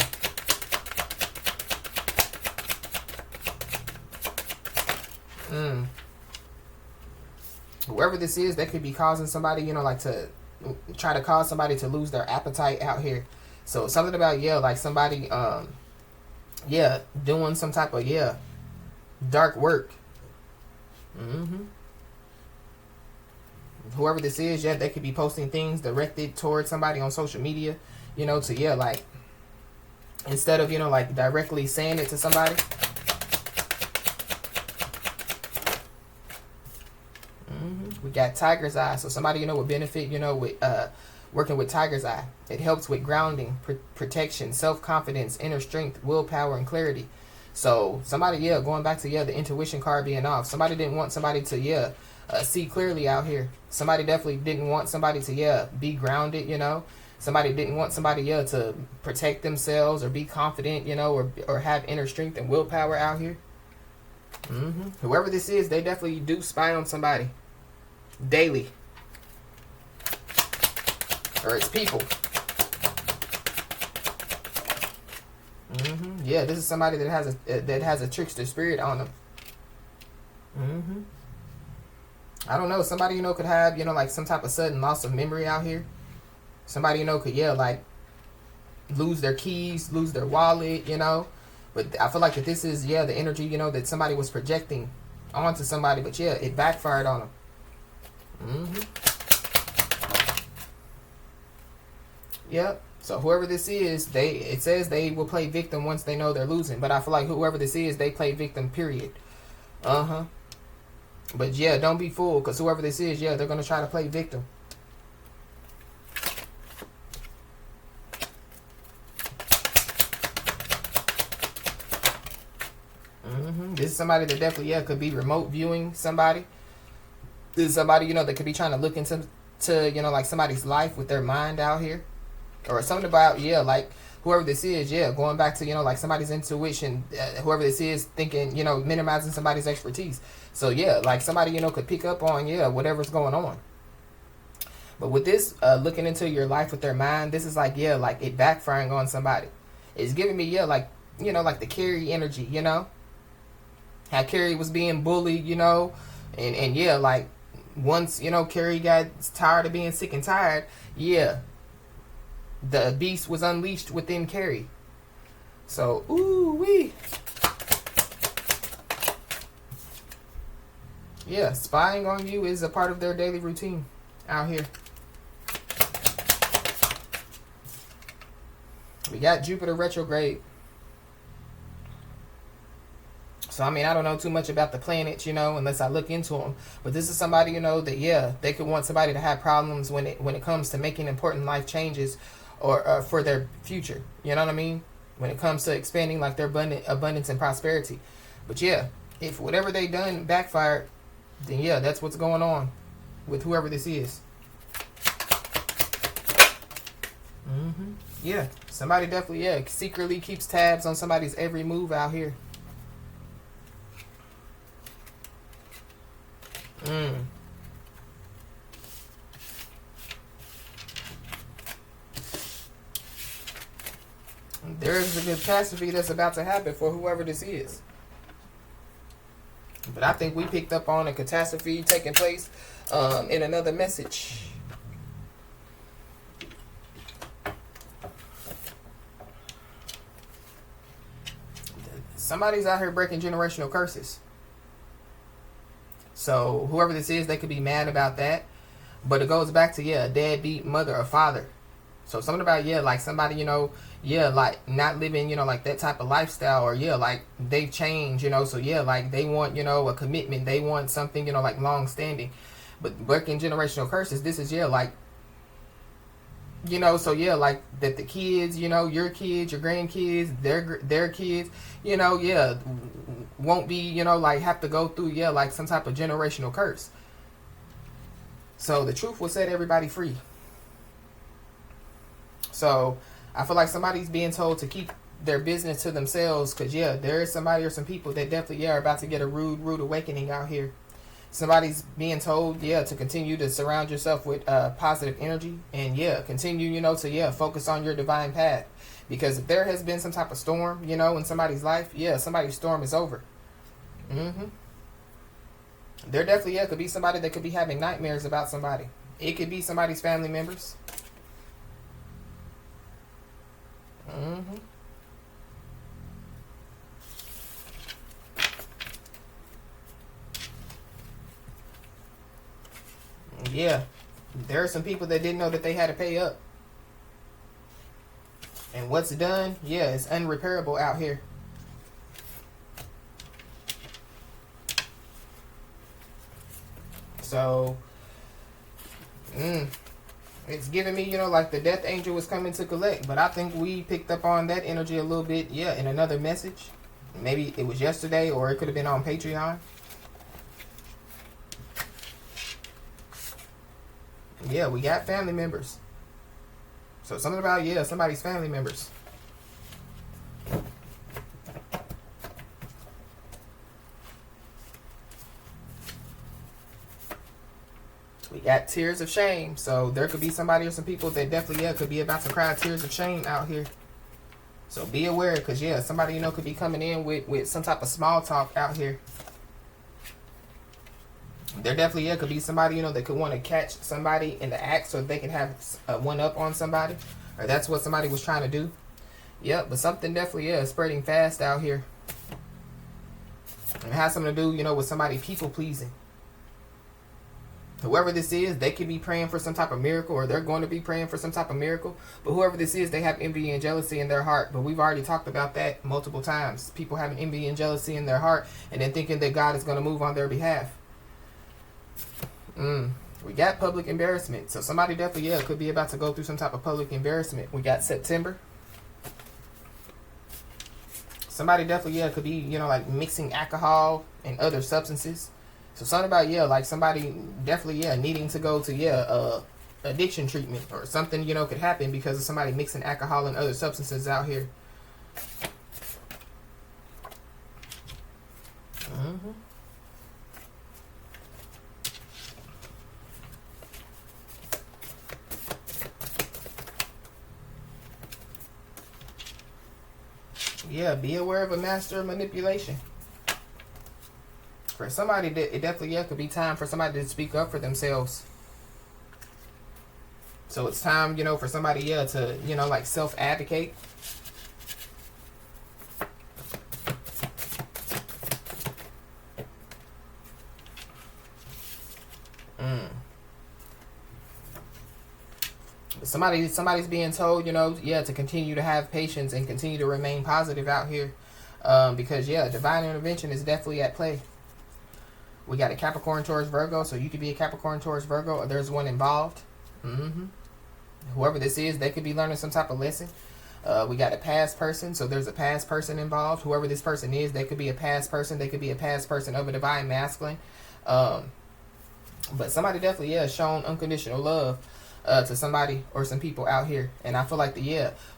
Whoever this is, that could be causing somebody, like to try to cause somebody to lose their appetite out here. So something about, like somebody, doing some type of, dark work. Whoever this is, they could be posting things directed towards somebody on social media, to, like, instead of, like directly saying it to somebody. We got Tiger's Eye. So somebody, would benefit, with working with Tiger's Eye. It helps with grounding, protection, self-confidence, inner strength, willpower, and clarity. So somebody, going back to, the intuition card being off. Somebody didn't want somebody to, see clearly out here. Somebody definitely didn't want somebody to, be grounded, Somebody didn't want somebody, to protect themselves or be confident, or have inner strength and willpower out here. Whoever this is, they definitely do spy on somebody daily. Or it's people. This is somebody that has a trickster spirit on them. I don't know. Somebody, could have, like some type of sudden loss of memory out here. Somebody, could, like lose their keys, lose their wallet, But I feel like that this is, the energy, that somebody was projecting onto somebody. But it backfired on them. Yep. So whoever this is, it says they will play victim once they know they're losing. But I feel like whoever this is, they play victim, period. But don't be fooled, because whoever this is, they're going to try to play victim. This is somebody that definitely, could be remote viewing somebody. This is somebody, that could be trying to look into, like somebody's life with their mind out here. Or something about, like whoever this is, going back to, like somebody's intuition, whoever this is thinking, minimizing somebody's expertise. So, like somebody, could pick up on, whatever's going on. But with this, looking into your life with their mind, this is like, yeah, like it backfiring on somebody. It's giving me, yeah, like, you know, like the Carrie energy, you know? How Carrie was being bullied, you know? And yeah, like, once, you know, Carrie got tired of being sick and tired, yeah, the beast was unleashed within Carrie. So, ooh wee. Yeah, spying on you is a part of their daily routine out here. We got Jupiter retrograde. So, I mean, I don't know too much about the planets, you know, unless I look into them. But this is somebody, you know, that, yeah, they could want somebody to have problems when it comes to making important life changes or for their future. You know what I mean? When it comes to expanding, like, their abundance and prosperity. But, yeah, if whatever they done backfired, then, yeah, that's what's going on with whoever this is. Yeah, somebody definitely, yeah, secretly keeps tabs on somebody's every move out here. There's a catastrophe that's about to happen for whoever this is. But I think we picked up on a catastrophe taking place in another message. Somebody's out here breaking generational curses. So whoever this is, they could be mad about that. But it goes back to, yeah, a deadbeat mother or father. So something about, yeah, like somebody, you know, yeah, like not living, you know, like that type of lifestyle, or yeah, like they've changed, you know, so yeah, like they want, you know, a commitment, they want something, you know, like long standing. But breaking generational curses, this is, yeah, like, you know, so yeah, like that the kids, you know, your kids, your grandkids, their kids, you know, yeah, won't be, you know, like have to go through, yeah, like some type of generational curse. So the truth will set everybody free. So I feel like somebody's being told to keep their business to themselves, because, yeah, there is somebody or some people that definitely, yeah, are about to get a rude awakening out here. Somebody's being told, yeah, to continue to surround yourself with positive energy and, yeah, continue, you know, to, yeah, focus on your divine path. Because if there has been some type of storm, you know, in somebody's life, yeah, somebody's storm is over. There definitely, yeah, could be somebody that could be having nightmares about somebody. It could be somebody's family members. Yeah, there are some people that didn't know that they had to pay up. And what's done, yeah, it's unrepairable out here. So, it's giving me, you know, like the death angel was coming to collect. But I think we picked up on that energy a little bit, yeah, in another message. Maybe it was yesterday, or it could have been on Patreon. Yeah, we got family members. So something about, yeah, somebody's family members. We got tears of shame. So there could be somebody or some people that definitely, yeah, could be about to cry tears of shame out here. So be aware, because, yeah, somebody, you know, could be coming in with some type of small talk out here. There definitely, yeah, could be somebody, you know, that could want to catch somebody in the act so they can have one up on somebody. Or that's what somebody was trying to do. Yep, but something definitely, yeah, is spreading fast out here. And it has something to do, you know, with somebody people pleasing. Whoever this is, they could be praying for some type of miracle, or they're going to be praying for some type of miracle. But whoever this is, they have envy and jealousy in their heart. But we've already talked about that multiple times. People having envy and jealousy in their heart and then thinking that God is going to move on their behalf. We got public embarrassment. So somebody definitely, yeah, could be about to go through some type of public embarrassment. We got September. Somebody definitely, yeah, could be, you know, like mixing alcohol and other substances. So something about, yeah, like somebody definitely, yeah, needing to go to, yeah, addiction treatment or something, you know, could happen because of somebody mixing alcohol and other substances out here. yeah, be aware of a master of manipulation. For somebody, it definitely, yeah, could be time for somebody to speak up for themselves. So it's time, you know, for somebody, yeah, to, you know, like self-advocate. Somebody's being told, you know, yeah, to continue to have patience and continue to remain positive out here. Because, yeah, divine intervention is definitely at play. We got a Capricorn, Taurus, Virgo. So you could be a Capricorn, Taurus, Virgo, or there's one involved. Whoever this is, they could be learning some type of lesson. We got a past person. So there's a past person involved. Whoever this person is, they could be a past person. They could be a past person of a divine masculine. But somebody definitely, yeah, shown unconditional love to somebody or some people out here. And I feel like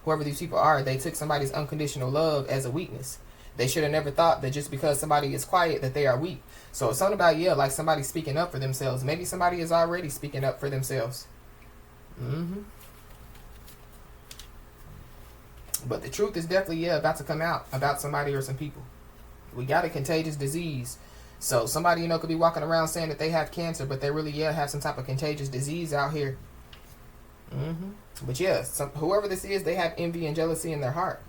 whoever these people are, they took somebody's unconditional love as a weakness. They should have never thought that just because somebody is quiet that they are weak. So it's something about, yeah, like somebody speaking up for themselves. Maybe somebody is already speaking up for themselves. But the truth is definitely, yeah, about to come out about somebody or some people. We got a contagious disease. So somebody, you know, could be walking around saying that they have cancer, but they really, yeah, have some type of contagious disease out here. But yeah, whoever this is, they have envy and jealousy in their heart.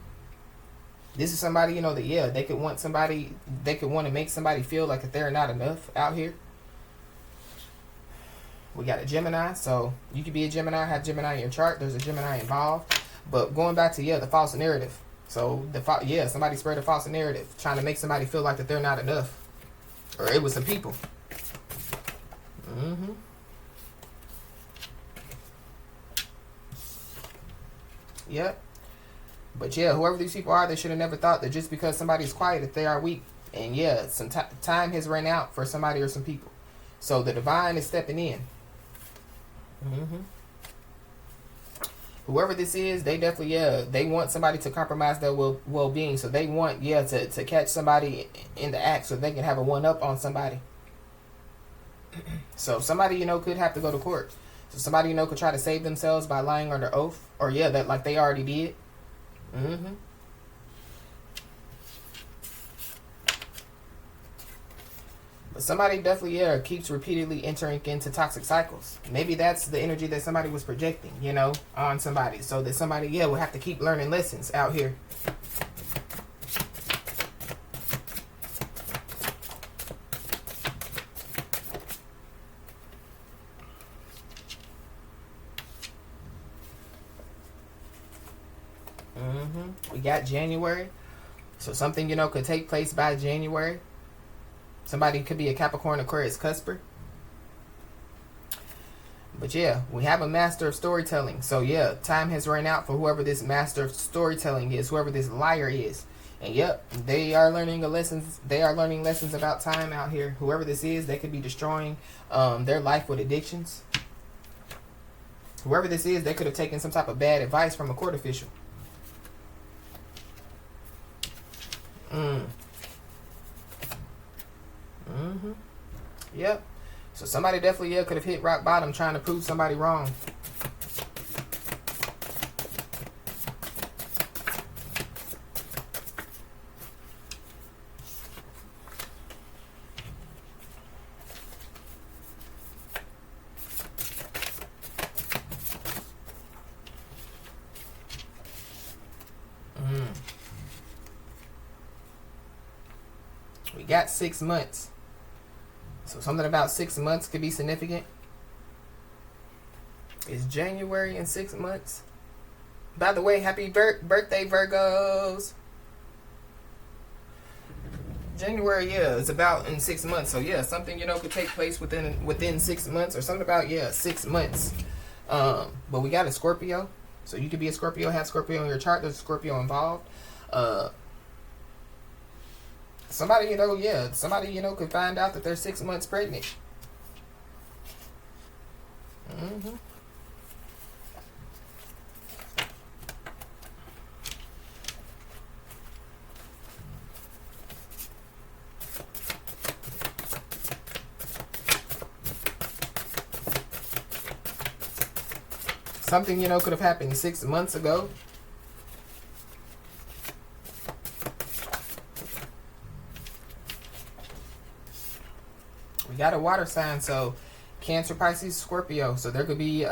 This is somebody, you know, that, yeah, they could want to make somebody feel like that they're not enough out here. We got a Gemini, so you could be a Gemini, have Gemini in your chart. There's a Gemini involved. But going back to, yeah, the false narrative. So, somebody spread a false narrative, trying to make somebody feel like that they're not enough. Or it was some people. Yep. But yeah, whoever these people are, they should have never thought that just because somebody's quiet that they are weak. And yeah, some time has run out for somebody or some people. So the divine is stepping in. Whoever this is, they definitely, yeah, they want somebody to compromise their well-being. So they want, yeah, to catch somebody in the act so they can have a one-up on somebody. So somebody, you know, could have to go to court. So somebody, you know, could try to save themselves by lying under oath. Or yeah, that like they already did. But somebody definitely, yeah, keeps repeatedly entering into toxic cycles. Maybe that's the energy that somebody was projecting, you know, on somebody. So that somebody, yeah, will have to keep learning lessons out here. We got January. So something, you know, could take place by January. Somebody could be a Capricorn, Aquarius, Cusper. But yeah, we have a master of storytelling. So yeah, time has run out for whoever this master of storytelling is, whoever this liar is. And yep, they are learning lessons. They are learning lessons about time out here. Whoever this is, they could be destroying their life with addictions. Whoever this is, they could have taken some type of bad advice from a court official. Yep. So somebody definitely, yeah, could have hit rock bottom trying to prove somebody wrong. We got 6 months. So something about 6 months could be significant. Is January in 6 months? By the way, happy birthday, Virgos. January, yeah, is about in 6 months. So yeah, something, you know, could take place within 6 months, or something about, yeah, 6 months. But we got a Scorpio. So you could be a Scorpio, have Scorpio in your chart. There's a Scorpio involved. Somebody, you know, yeah, somebody, you know, could find out that they're 6 months pregnant. Something, you know, could have happened 6 months ago. You got a water sign, so Cancer, Pisces, Scorpio. So there could be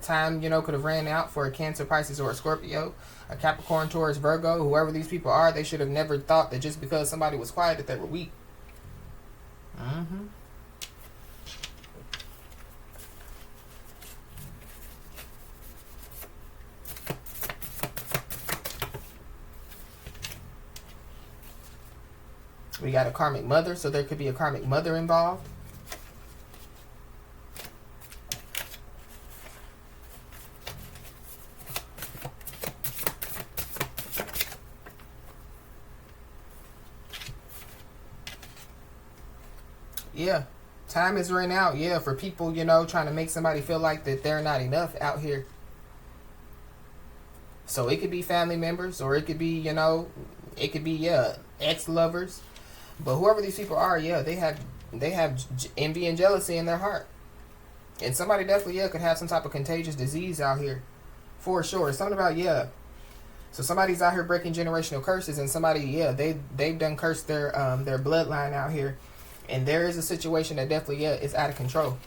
time, could have ran out for a Cancer, Pisces, or a Scorpio. A Capricorn, Taurus, Virgo. Whoever these people are, they should have never thought that just because somebody was quiet that they were weak. Mm-hmm. We got a karmic mother, so there could be a karmic mother involved. Yeah, time is running out. Yeah, for people, trying to make somebody feel like that they're not enough out here. So it could be family members, or it could be, ex-lovers. But whoever these people are, they have envy and jealousy in their heart. And somebody definitely, could have some type of contagious disease out here. For sure. Something about, So somebody's out here breaking generational curses, and somebody, they've done cursed their bloodline out here. And there is a situation that definitely, is out of control.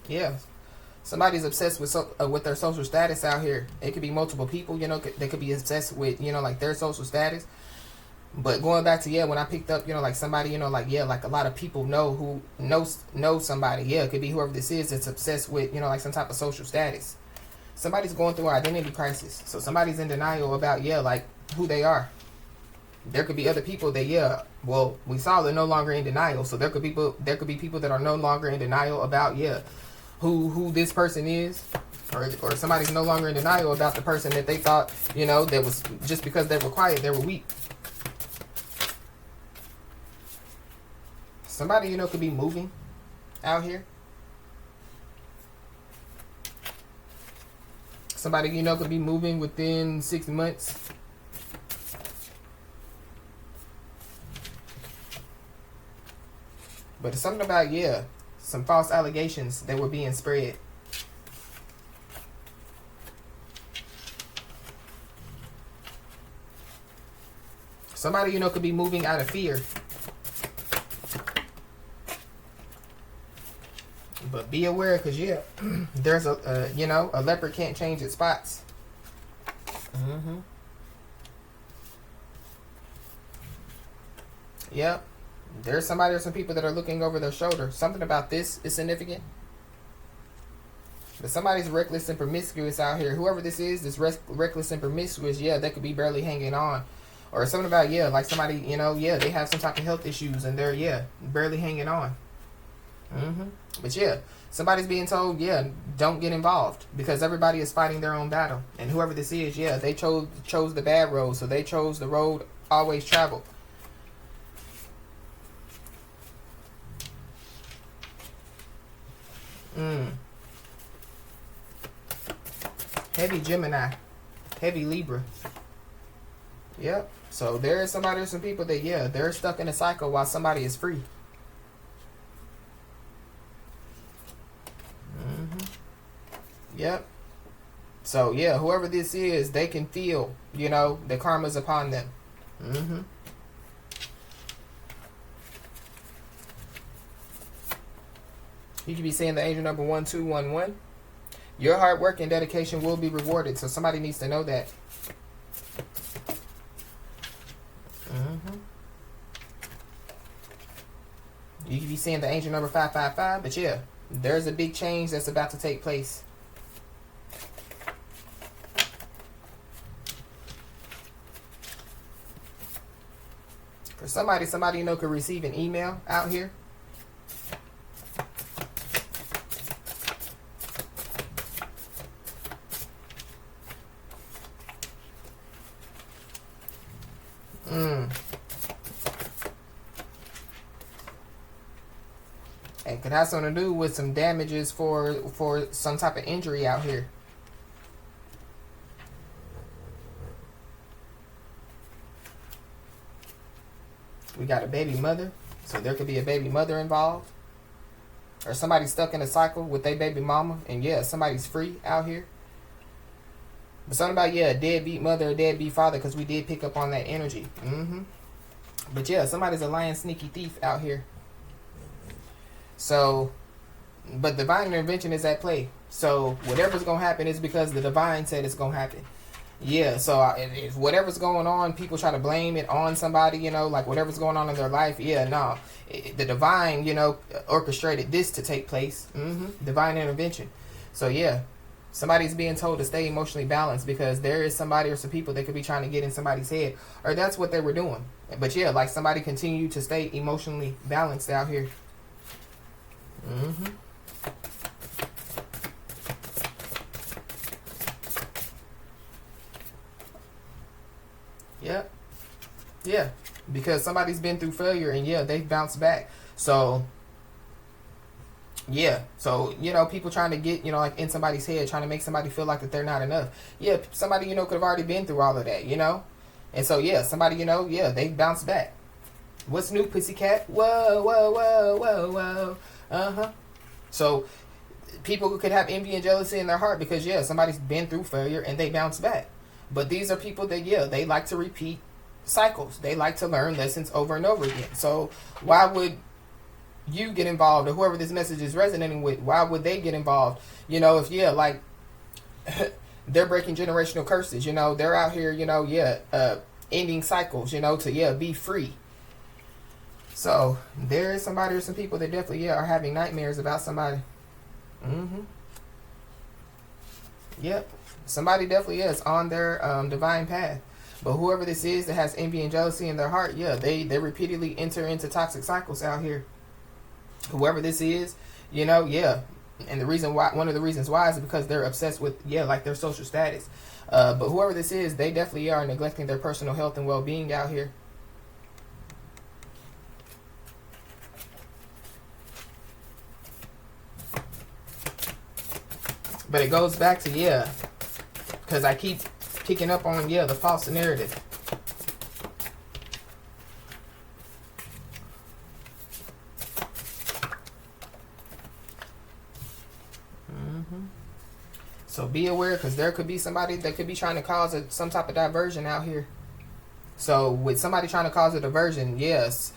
Yeah. Somebody's obsessed with their social status out here. It could be multiple people, they could be obsessed with, like their social status. But going back to, when I picked up, like somebody, like a lot of people know somebody. Yeah, it could be whoever this is that's obsessed with, like some type of social status. Somebody's going through an identity crisis. So somebody's in denial about, like who they are. There could be other people that, we saw they're no longer in denial. So there could be people that are no longer in denial about, who this person is. Or somebody's no longer in denial about the person that they thought, that was just because they were quiet, they were weak. Somebody, could be moving out here. Somebody, could be moving within 6 months. But it's something about, some false allegations that were being spread. Somebody, could be moving out of fear. But be aware, because, there's a leopard can't change its spots. Mm-hmm. Yep. There's somebody or some people that are looking over their shoulder. Something about this is significant. But somebody's reckless and promiscuous out here. Whoever this is, this reckless and promiscuous, they could be barely hanging on. Or something about, like somebody, they have some type of health issues and they're, barely hanging on. Mm-hmm. But somebody's being told, don't get involved because everybody is fighting their own battle. And whoever this is, they chose the bad road. So they chose the road always traveled. Heavy Gemini. Heavy Libra. Yep. So there is somebody or some people that, they're stuck in a cycle while somebody is free. Yep. So, whoever this is, they can feel, the karma's upon them. Mm-hmm. You could be saying the angel number 1211. Your hard work and dedication will be rewarded. So somebody needs to know that. Mm-hmm. You could be seeing the angel number 555. But there's a big change that's about to take place. For somebody could receive an email out here. And could have something to do with some damages for some type of injury out here. We got a baby mother. So there could be a baby mother involved. Or somebody's stuck in a cycle with their baby mama, and yeah, somebody's free out here. But something about, yeah, a deadbeat mother or deadbeat father, because we did pick up on that energy. But yeah, somebody's a lying, sneaky thief out here. So, but divine intervention is at play. So whatever's going to happen is because the divine said it's going to happen. Yeah, so if whatever's going on, people try to blame it on somebody, you know, like whatever's going on in their life. Yeah, no. The divine, you know, orchestrated this to take place. Divine intervention. So yeah, somebody's being told to stay emotionally balanced because there is somebody or some people that could be trying to get in somebody's head. Or that's what they were doing. But yeah, like somebody continued to stay emotionally balanced out here. Yep. Yeah. Because somebody's been through failure and yeah, they've bounced back. So yeah. So, you know, people trying to get, you know, like in somebody's head, trying to make somebody feel like that they're not enough. Yeah, somebody, you know, could have already been through all of that, you know? And so yeah, somebody, you know, yeah, they've bounced back. What's new, pussycat? Whoa, whoa, whoa, whoa, whoa. So people could have envy and jealousy in their heart because yeah, somebody's been through failure and they bounce back. But these are people that, yeah, they like to repeat cycles. They like to learn lessons over and over again. So why would you get involved, or whoever this message is resonating with, why would they get involved? You know, if, yeah, like, they're breaking generational curses, you know, they're out here, you know, yeah, ending cycles, you know, to, yeah, be free. So there is somebody or some people that definitely, yeah, are having nightmares about somebody. Yep. Somebody definitely is on their divine path. But whoever this is that has envy and jealousy in their heart, yeah, they repeatedly enter into toxic cycles out here. Whoever this is, you know, yeah. And the reason why, one of the reasons why is because they're obsessed with, yeah, like their social status. But whoever this is, they definitely are neglecting their personal health and well-being out here. But it goes back to, yeah, because I keep picking up on, yeah, the false narrative. So be aware, because there could be somebody that could be trying to cause some type of diversion out here. So with somebody trying to cause a diversion, yes,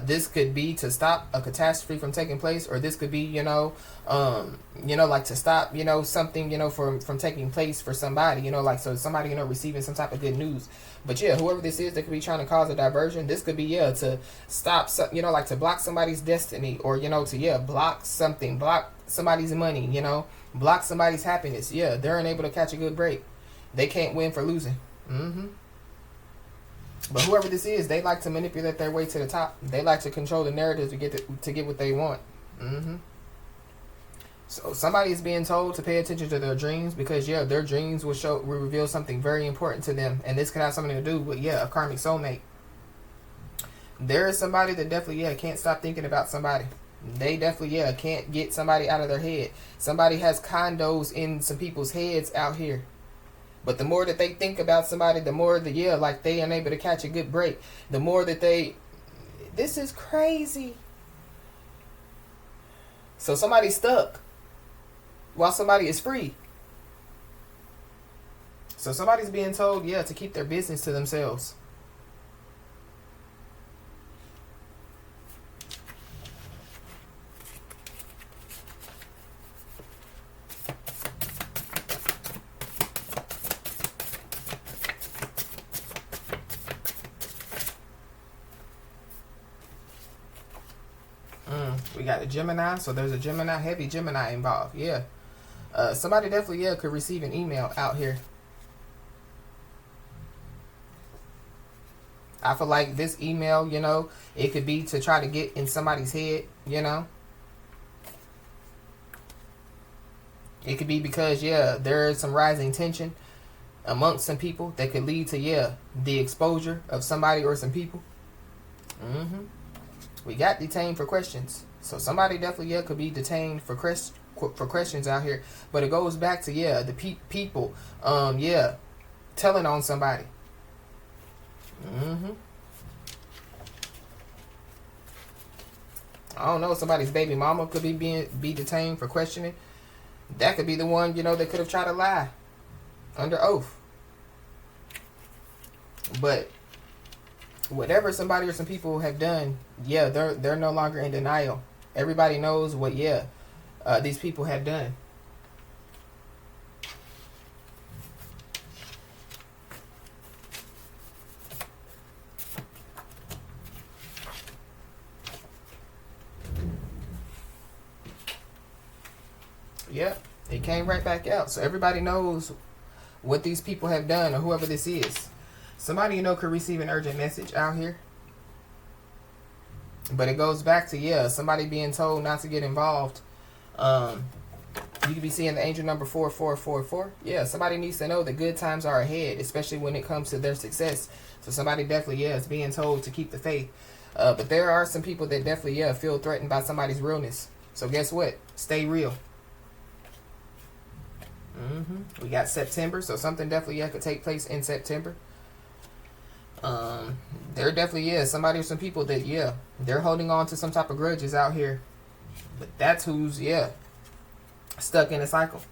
this could be to stop a catastrophe from taking place, or this could be, you know, like to stop, you know, something, you know, from taking place for somebody, you know, like, so somebody, you know, receiving some type of good news. But yeah, whoever this is that could be trying to cause a diversion, this could be, yeah, to stop, you know, like to block somebody's destiny, or, you know, to, yeah, block something, block somebody's money, you know, block somebody's happiness. Yeah, they're unable to catch a good break. They can't win for losing. But whoever this is, they like to manipulate their way to the top. They like to control the narrative to get what they want. So somebody is being told to pay attention to their dreams, because yeah, their dreams will reveal something very important to them, and this could have something to do with, yeah, a karmic soulmate. There is somebody that definitely, yeah, can't stop thinking about somebody. They definitely, yeah, can't get somebody out of their head. Somebody has condos in some people's heads out here. But the more that they think about somebody, the more that, yeah, like they unable to catch a good break. The more that this is crazy. So somebody's stuck while somebody is free. So somebody's being told, yeah, to keep their business to themselves. We got a Gemini, so there's a Gemini, heavy Gemini involved. Yeah. Somebody definitely, yeah, could receive an email out here. I feel like this email, you know, it could be to try to get in somebody's head, you know. It could be because, yeah, there is some rising tension amongst some people that could lead to, yeah, the exposure of somebody or some people. We got detained for questions. So somebody definitely, yeah, could be detained for questions out here. But it goes back to, yeah, the people, yeah, telling on somebody. I don't know, somebody's baby mama could be detained for questioning. That could be the one, you know, that could have tried to lie under oath. But whatever somebody or some people have done, yeah, they're no longer in denial. Everybody knows what, these people have done. Yep, it came right back out. So everybody knows what these people have done, or whoever this is. Somebody, you know, could receive an urgent message out here. But it goes back to, somebody being told not to get involved. You could be seeing the angel number 4444. Yeah, somebody needs to know that good times are ahead, especially when it comes to their success. So somebody definitely, is being told to keep the faith. But there are some people that definitely, feel threatened by somebody's realness. So guess what? Stay real. We got September, so something definitely could take place in September. There definitely is somebody or some people that they're holding on to some type of grudges out here, but that's who's stuck in a cycle.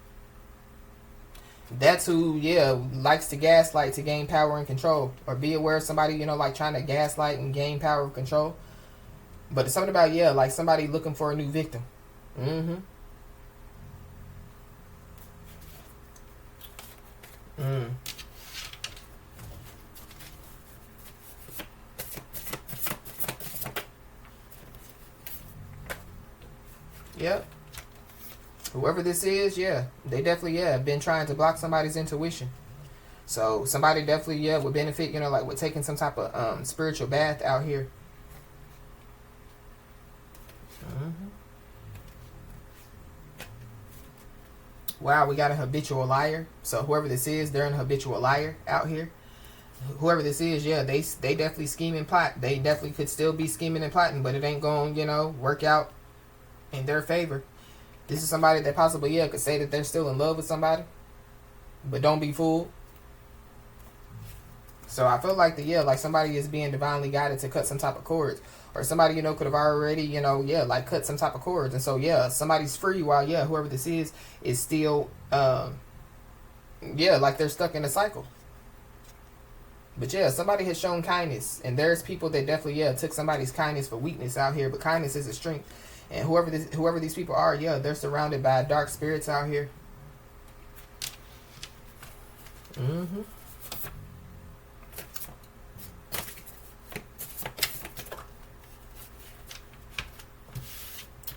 That's who likes to gaslight to gain power and control, or be aware of somebody like trying to gaslight and gain power and control. But it's something about like somebody looking for a new victim. Yep. Whoever this is, they definitely have been trying to block somebody's intuition. So somebody definitely would benefit, like with taking some type of spiritual bath out here. Wow, we got a habitual liar. So whoever this is, they're an habitual liar out here. Whoever this is, they definitely scheme and plot. They definitely could still be scheming and plotting, but it ain't going, work out in their favor. This is somebody that possibly, could say that they're still in love with somebody, but don't be fooled. So I feel like like somebody is being divinely guided to cut some type of cords, or somebody, could have already, like cut some type of cords. And so, somebody's free while, whoever this is still, like they're stuck in a cycle. But somebody has shown kindness, and there's people that definitely, took somebody's kindness for weakness out here, but kindness is a strength. And whoever these people are, they're surrounded by dark spirits out here.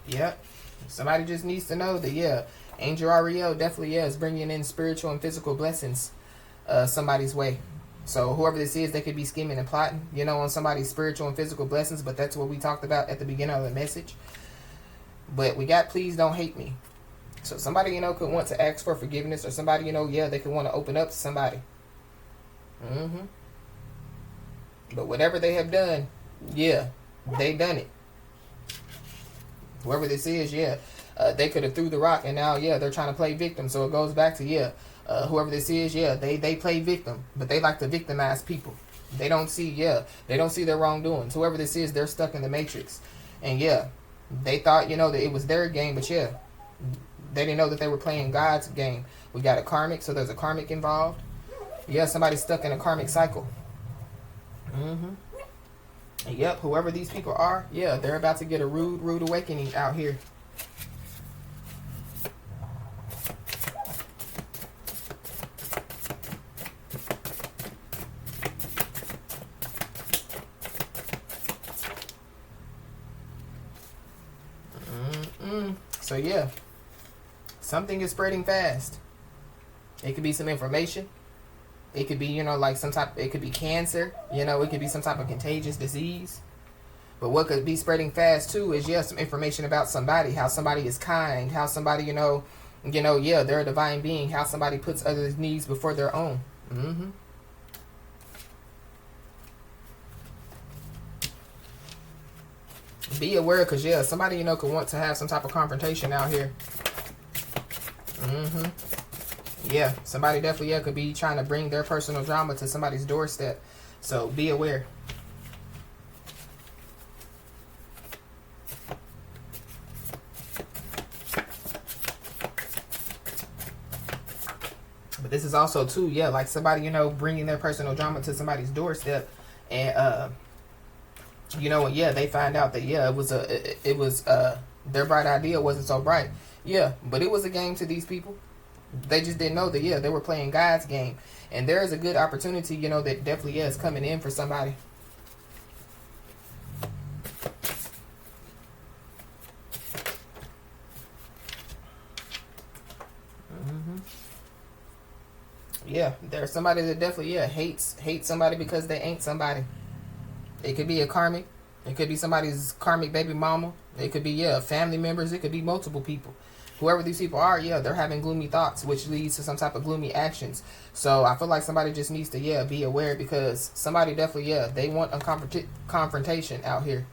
Yep. Somebody just needs to know that, Angel Ariel definitely, is bringing in spiritual and physical blessings somebody's way. So whoever this is, they could be scheming and plotting, on somebody's spiritual and physical blessings. But that's what we talked about at the beginning of the message. But we got please don't hate me. So somebody, could want to ask for forgiveness, or somebody, they could want to open up to somebody. But whatever they have done, they done it. Whoever this is, they could have threw the rock, and now, they're trying to play victim. So it goes back to, whoever this is, they play victim, but they like to victimize people. They don't see, their wrongdoings. Whoever this is, they're stuck in the matrix. And they thought, that it was their game, but they didn't know that they were playing God's game. We got a karmic, so there's a karmic involved. Somebody's stuck in a karmic cycle. Yep, whoever these people are, they're about to get a rude awakening out here. So something is spreading fast. It could be some information. It could be, like it could be cancer. It could be some type of contagious disease. But what could be spreading fast too is some information about somebody, how somebody is kind, how somebody, they're a divine being, how somebody puts others' needs before their own. Be aware, because somebody could want to have some type of confrontation out here. Somebody definitely could be trying to bring their personal drama to somebody's doorstep. So be aware. But this is also too, yeah, like somebody, you know, bringing their personal drama to somebody's doorstep, and you know, yeah, they find out that, yeah, it was their bright idea wasn't so bright. Yeah, but it was a game to these people. They just didn't know that, yeah, they were playing God's game. And there is a good opportunity, you know, that definitely, yeah, is coming in for somebody. Yeah, there's somebody that definitely, yeah, hates somebody because they ain't somebody. It could be a karmic. It could be somebody's karmic baby mama. It could be, yeah, family members. It could be multiple people. Whoever these people are, yeah, they're having gloomy thoughts, which leads to some type of gloomy actions. So I feel like somebody just needs to, yeah, be aware, because somebody definitely, yeah, they want a confrontation out here.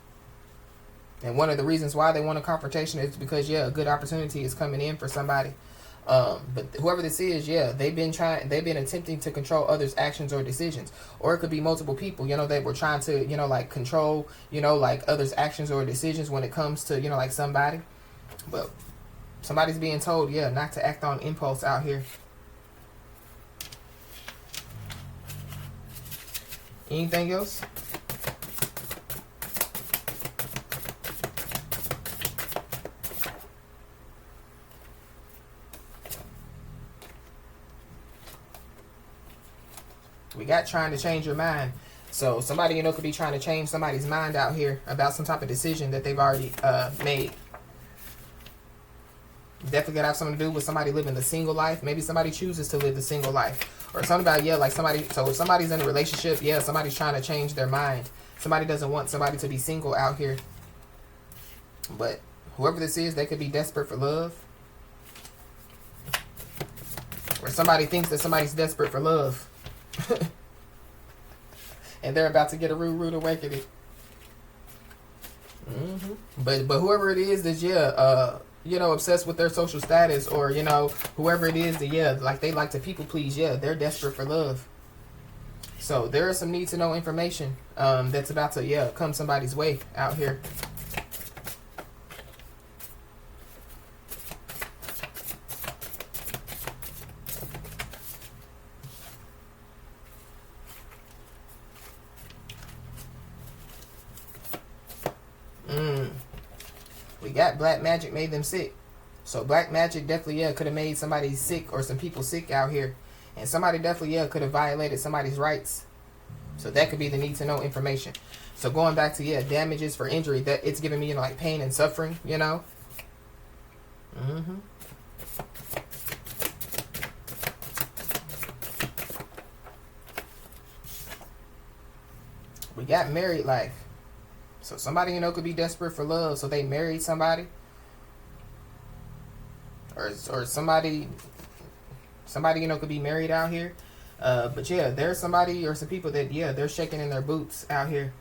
And one of the reasons why they want a confrontation is because, yeah, a good opportunity is coming in for somebody. But whoever this is, yeah, they've been attempting to control others' actions or decisions. Or it could be multiple people, you know, that were trying to, you know, like control, you know, like others' actions or decisions when it comes to, you know, like somebody. But somebody's being told, yeah, not to act on impulse out here. Anything else? We got trying to change your mind. So somebody, you know, could be trying to change somebody's mind out here about some type of decision that they've already made. Definitely gonna have something to do with somebody living the single life. Maybe somebody chooses to live the single life. Or something about, yeah, like somebody, so if somebody's in a relationship, yeah, somebody's trying to change their mind. Somebody doesn't want somebody to be single out here. But whoever this is, they could be desperate for love. Or somebody thinks that somebody's desperate for love. And they're about to get a rude awakening. But whoever it is that's, yeah, you know, obsessed with their social status, or, you know, whoever it is that, yeah, like they like to people please, yeah, they're desperate for love. So there is some need to know information that's about to, yeah, come somebody's way out here. We got black magic made them sick. So black magic definitely, yeah, could have made somebody sick, or some people sick out here. And somebody definitely, yeah, could have violated somebody's rights. So that could be the need to know information. So going back to, yeah, damages for injury, that it's giving me, you know, like pain and suffering, you know. We got married life. So somebody, you know, could be desperate for love, so they married somebody. Or somebody, you know, could be married out here. But yeah, there's somebody or some people that, yeah, they're shaking in their boots out here.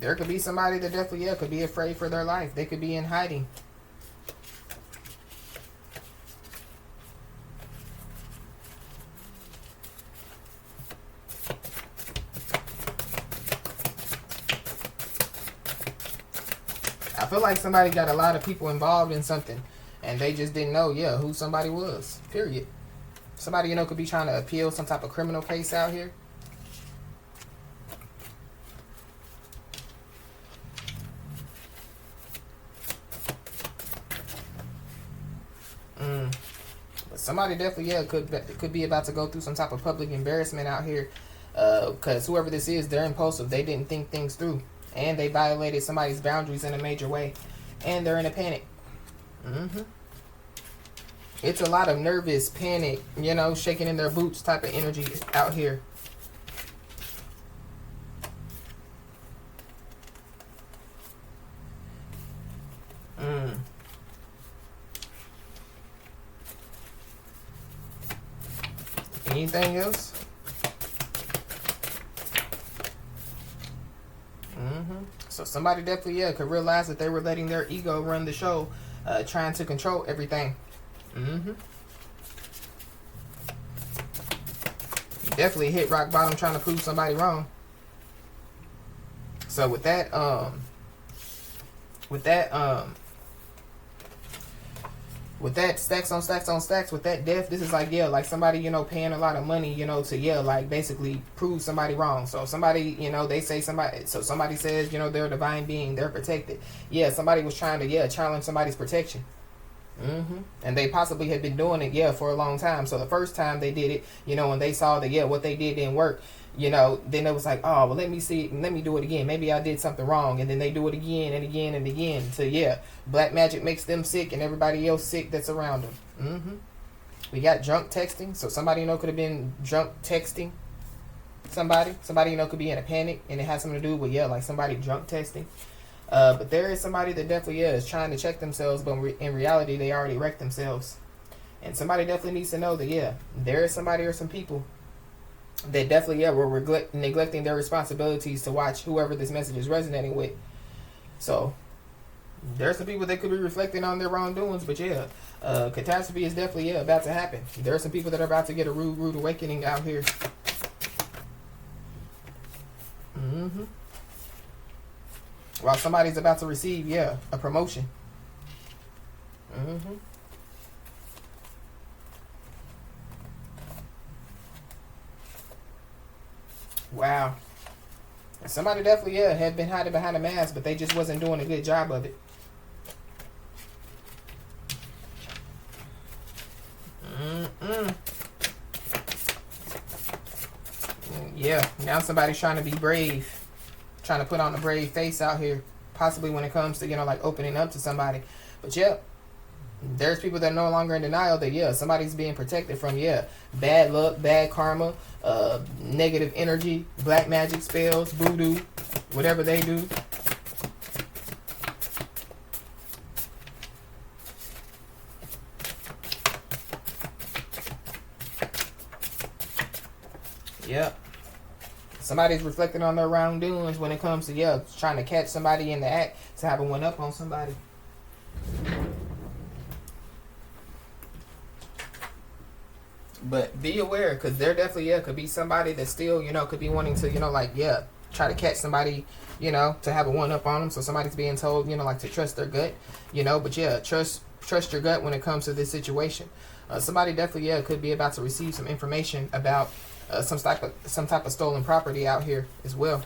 There could be somebody that definitely, yeah, could be afraid for their life. They could be in hiding. I feel like somebody got a lot of people involved in something, and they just didn't know, yeah, who somebody was. Period. Somebody, you know, could be trying to appeal some type of criminal case out here. But somebody definitely, yeah, could be about to go through some type of public embarrassment out here. Because whoever this is, they're impulsive. They didn't think things through. And they violated somebody's boundaries in a major way. And they're in a panic. It's a lot of nervous, panic, you know, shaking in their boots type of energy out here. Anything else? So somebody definitely, yeah, could realize that they were letting their ego run the show, trying to control everything. Definitely hit rock bottom trying to prove somebody wrong. So with that, stacks on stacks on stacks, with that death, this is like, yeah, like somebody, you know, paying a lot of money, you know, to, yeah, like basically prove somebody wrong. So somebody, you know, they say somebody, so somebody says, you know, they're a divine being, they're protected. Yeah, somebody was trying to, yeah, challenge somebody's protection. And they possibly had been doing it, yeah, for a long time. So the first time they did it, you know, and they saw that, yeah, what they did didn't work, you know, then it was like, oh, well, let me see, let me do it again. Maybe I did something wrong. And then they do it again and again and again. So, yeah, black magic makes them sick and everybody else sick that's around them. We got drunk texting. So somebody, you know, could have been drunk texting somebody. Somebody, you know, could be in a panic, and it has something to do with, yeah, like somebody drunk texting. But there is somebody that definitely is trying to check themselves, but in reality, they already wrecked themselves. And somebody definitely needs to know that, yeah, there is somebody or some people that definitely, yeah, were neglecting their responsibilities to watch whoever this message is resonating with. So there's some people that could be reflecting on their wrongdoings, but yeah, catastrophe is definitely, yeah, about to happen. There are some people that are about to get a rude awakening out here. While somebody's about to receive, yeah, a promotion. Wow. Somebody definitely, yeah, had been hiding behind a mask, but they just wasn't doing a good job of it. Yeah, now somebody's trying to be brave. Trying to put on a brave face out here, possibly when it comes to, you know, like opening up to somebody. But yeah, there's people that are no longer in denial that, yeah, somebody's being protected from, yeah, bad luck, bad karma, negative energy, black magic spells, voodoo, whatever they do. Yep. Somebody's reflecting on their wrongdoings when it comes to, yeah, trying to catch somebody in the act to have a one up on somebody. But be aware, because there definitely, yeah, could be somebody that still, you know, could be wanting to, you know, like, yeah, try to catch somebody, you know, to have a one up on them. So somebody's being told, you know, like to trust their gut, you know, but yeah, trust your gut when it comes to this situation. Somebody definitely, yeah, could be about to receive some information about some type of stolen property out here as well.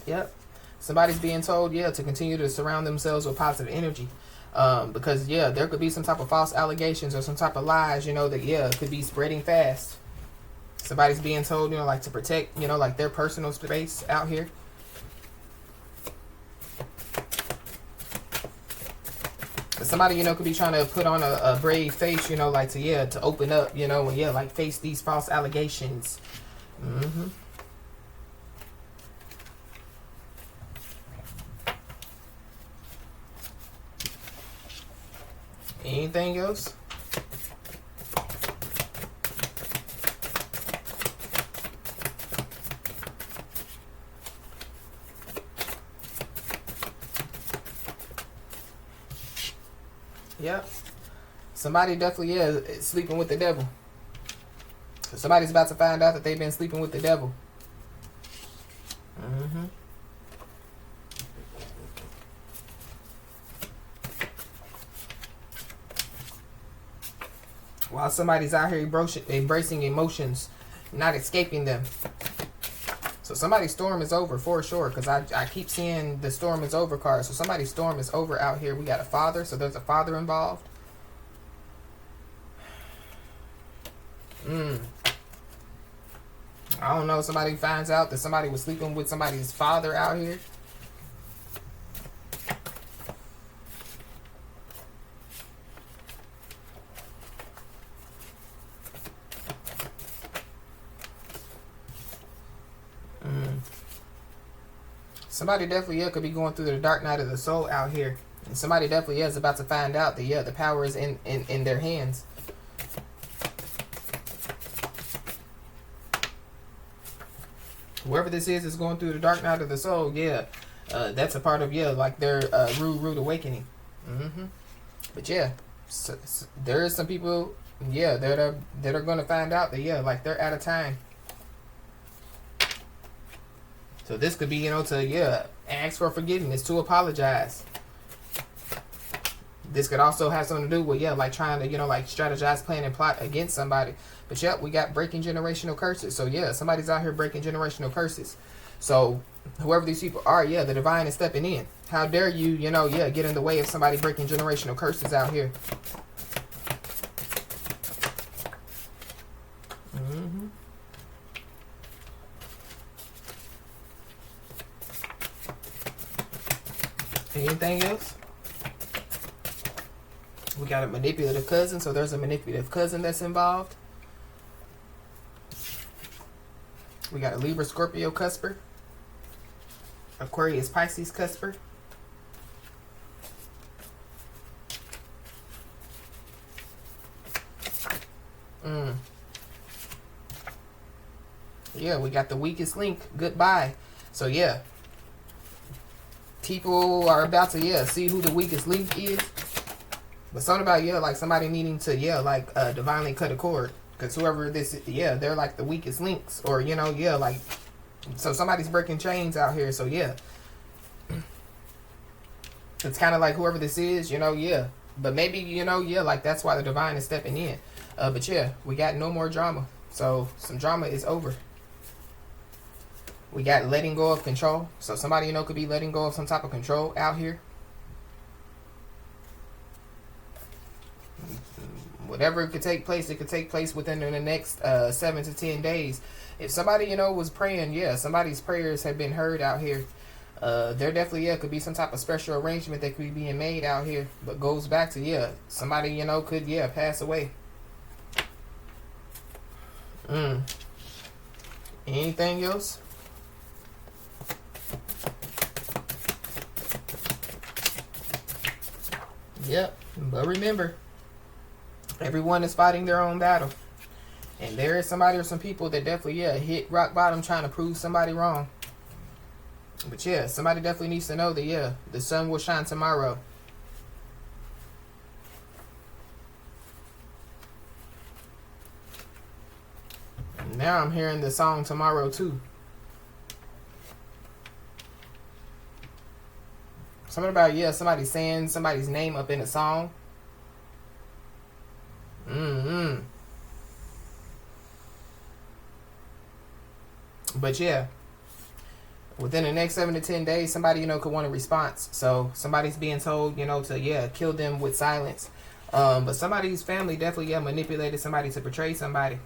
Yep. Somebody's being told, yeah, to continue to surround themselves with positive energy. Because, yeah, there could be some type of false allegations or some type of lies, you know, that, yeah, could be spreading fast. Somebody's being told, you know, like to protect, you know, like their personal space out here. Somebody, you know, could be trying to put on a brave face, you know, like to, yeah, to open up, you know, and, yeah, like face these false allegations. Anything else? Yep. Somebody definitely is sleeping with the devil. Somebody's about to find out that they've been sleeping with the devil. While somebody's out here embracing emotions, not escaping them. So somebody's storm is over for sure, because I keep seeing the storm is over card. So somebody's storm is over out here. We got a father, so there's a father involved. I don't know, somebody finds out that somebody was sleeping with somebody's father out here. Somebody definitely could be going through the dark night of the soul out here. And somebody definitely is about to find out that the power is in their hands. Whoever this is going through the dark night of the soul, that's a part of like their rude awakening. Mm-hmm. But yeah, there is some people, yeah, that are gonna find out that, yeah, like they're out of time. So this could be, to, yeah, ask for forgiveness, to apologize. This could also have something to do with, yeah, like trying to, like strategize, plan, and plot against somebody. But yep, we got breaking generational curses. So yeah, somebody's out here breaking generational curses. So whoever these people are, yeah, the divine is stepping in. How dare you, yeah, get in the way of somebody breaking generational curses out here. Mm-hmm. Anything else? We got a manipulative cousin, so there's a manipulative cousin that's involved. We got a Libra, Scorpio cusper. Aquarius, Pisces cusper. Yeah, we got the weakest link. Goodbye. So yeah, people are about to, yeah, see who the weakest link is. But something about, yeah, like somebody needing to, yeah, like divinely cut a cord. Because whoever this is, yeah, they're like the weakest links. Or, yeah, like, so somebody's breaking chains out here. So yeah, it's kind of like whoever this is, yeah. But maybe, yeah, like that's why the divine is stepping in. But yeah, we got no more drama. So some drama is over. We got letting go of control. So somebody, could be letting go of some type of control out here. Whatever could take place, it could take place within the next 7 to 10 days. If somebody, was praying, yeah, somebody's prayers have been heard out here. There definitely, yeah, could be some type of special arrangement that could be being made out here. But goes back to, yeah, somebody, could, yeah, pass away. Anything else? Yep, but remember, everyone is fighting their own battle. And there is somebody or some people that definitely, yeah, hit rock bottom trying to prove somebody wrong. But yeah, somebody definitely needs to know that, yeah, the sun will shine tomorrow. Now I'm hearing the song Tomorrow too. Something about, yeah, somebody saying somebody's name up in a song. But yeah, within the next 7 to 10 days, somebody, could want a response. So somebody's being told, to, yeah, kill them with silence. But somebody's family definitely, yeah, manipulated somebody to betray somebody.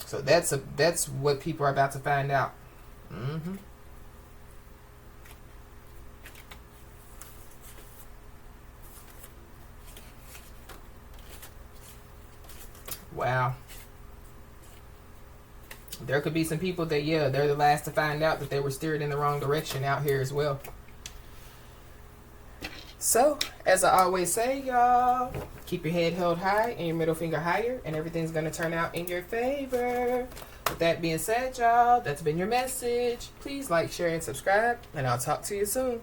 So that's what people are about to find out. Wow. There could be some people that, yeah, they're the last to find out that they were steered in the wrong direction out here as well. So, as I always say, y'all, keep your head held high and your middle finger higher, and everything's going to turn out in your favor. With that being said, y'all, that's been your message. Please like, share, and subscribe, and I'll talk to you soon.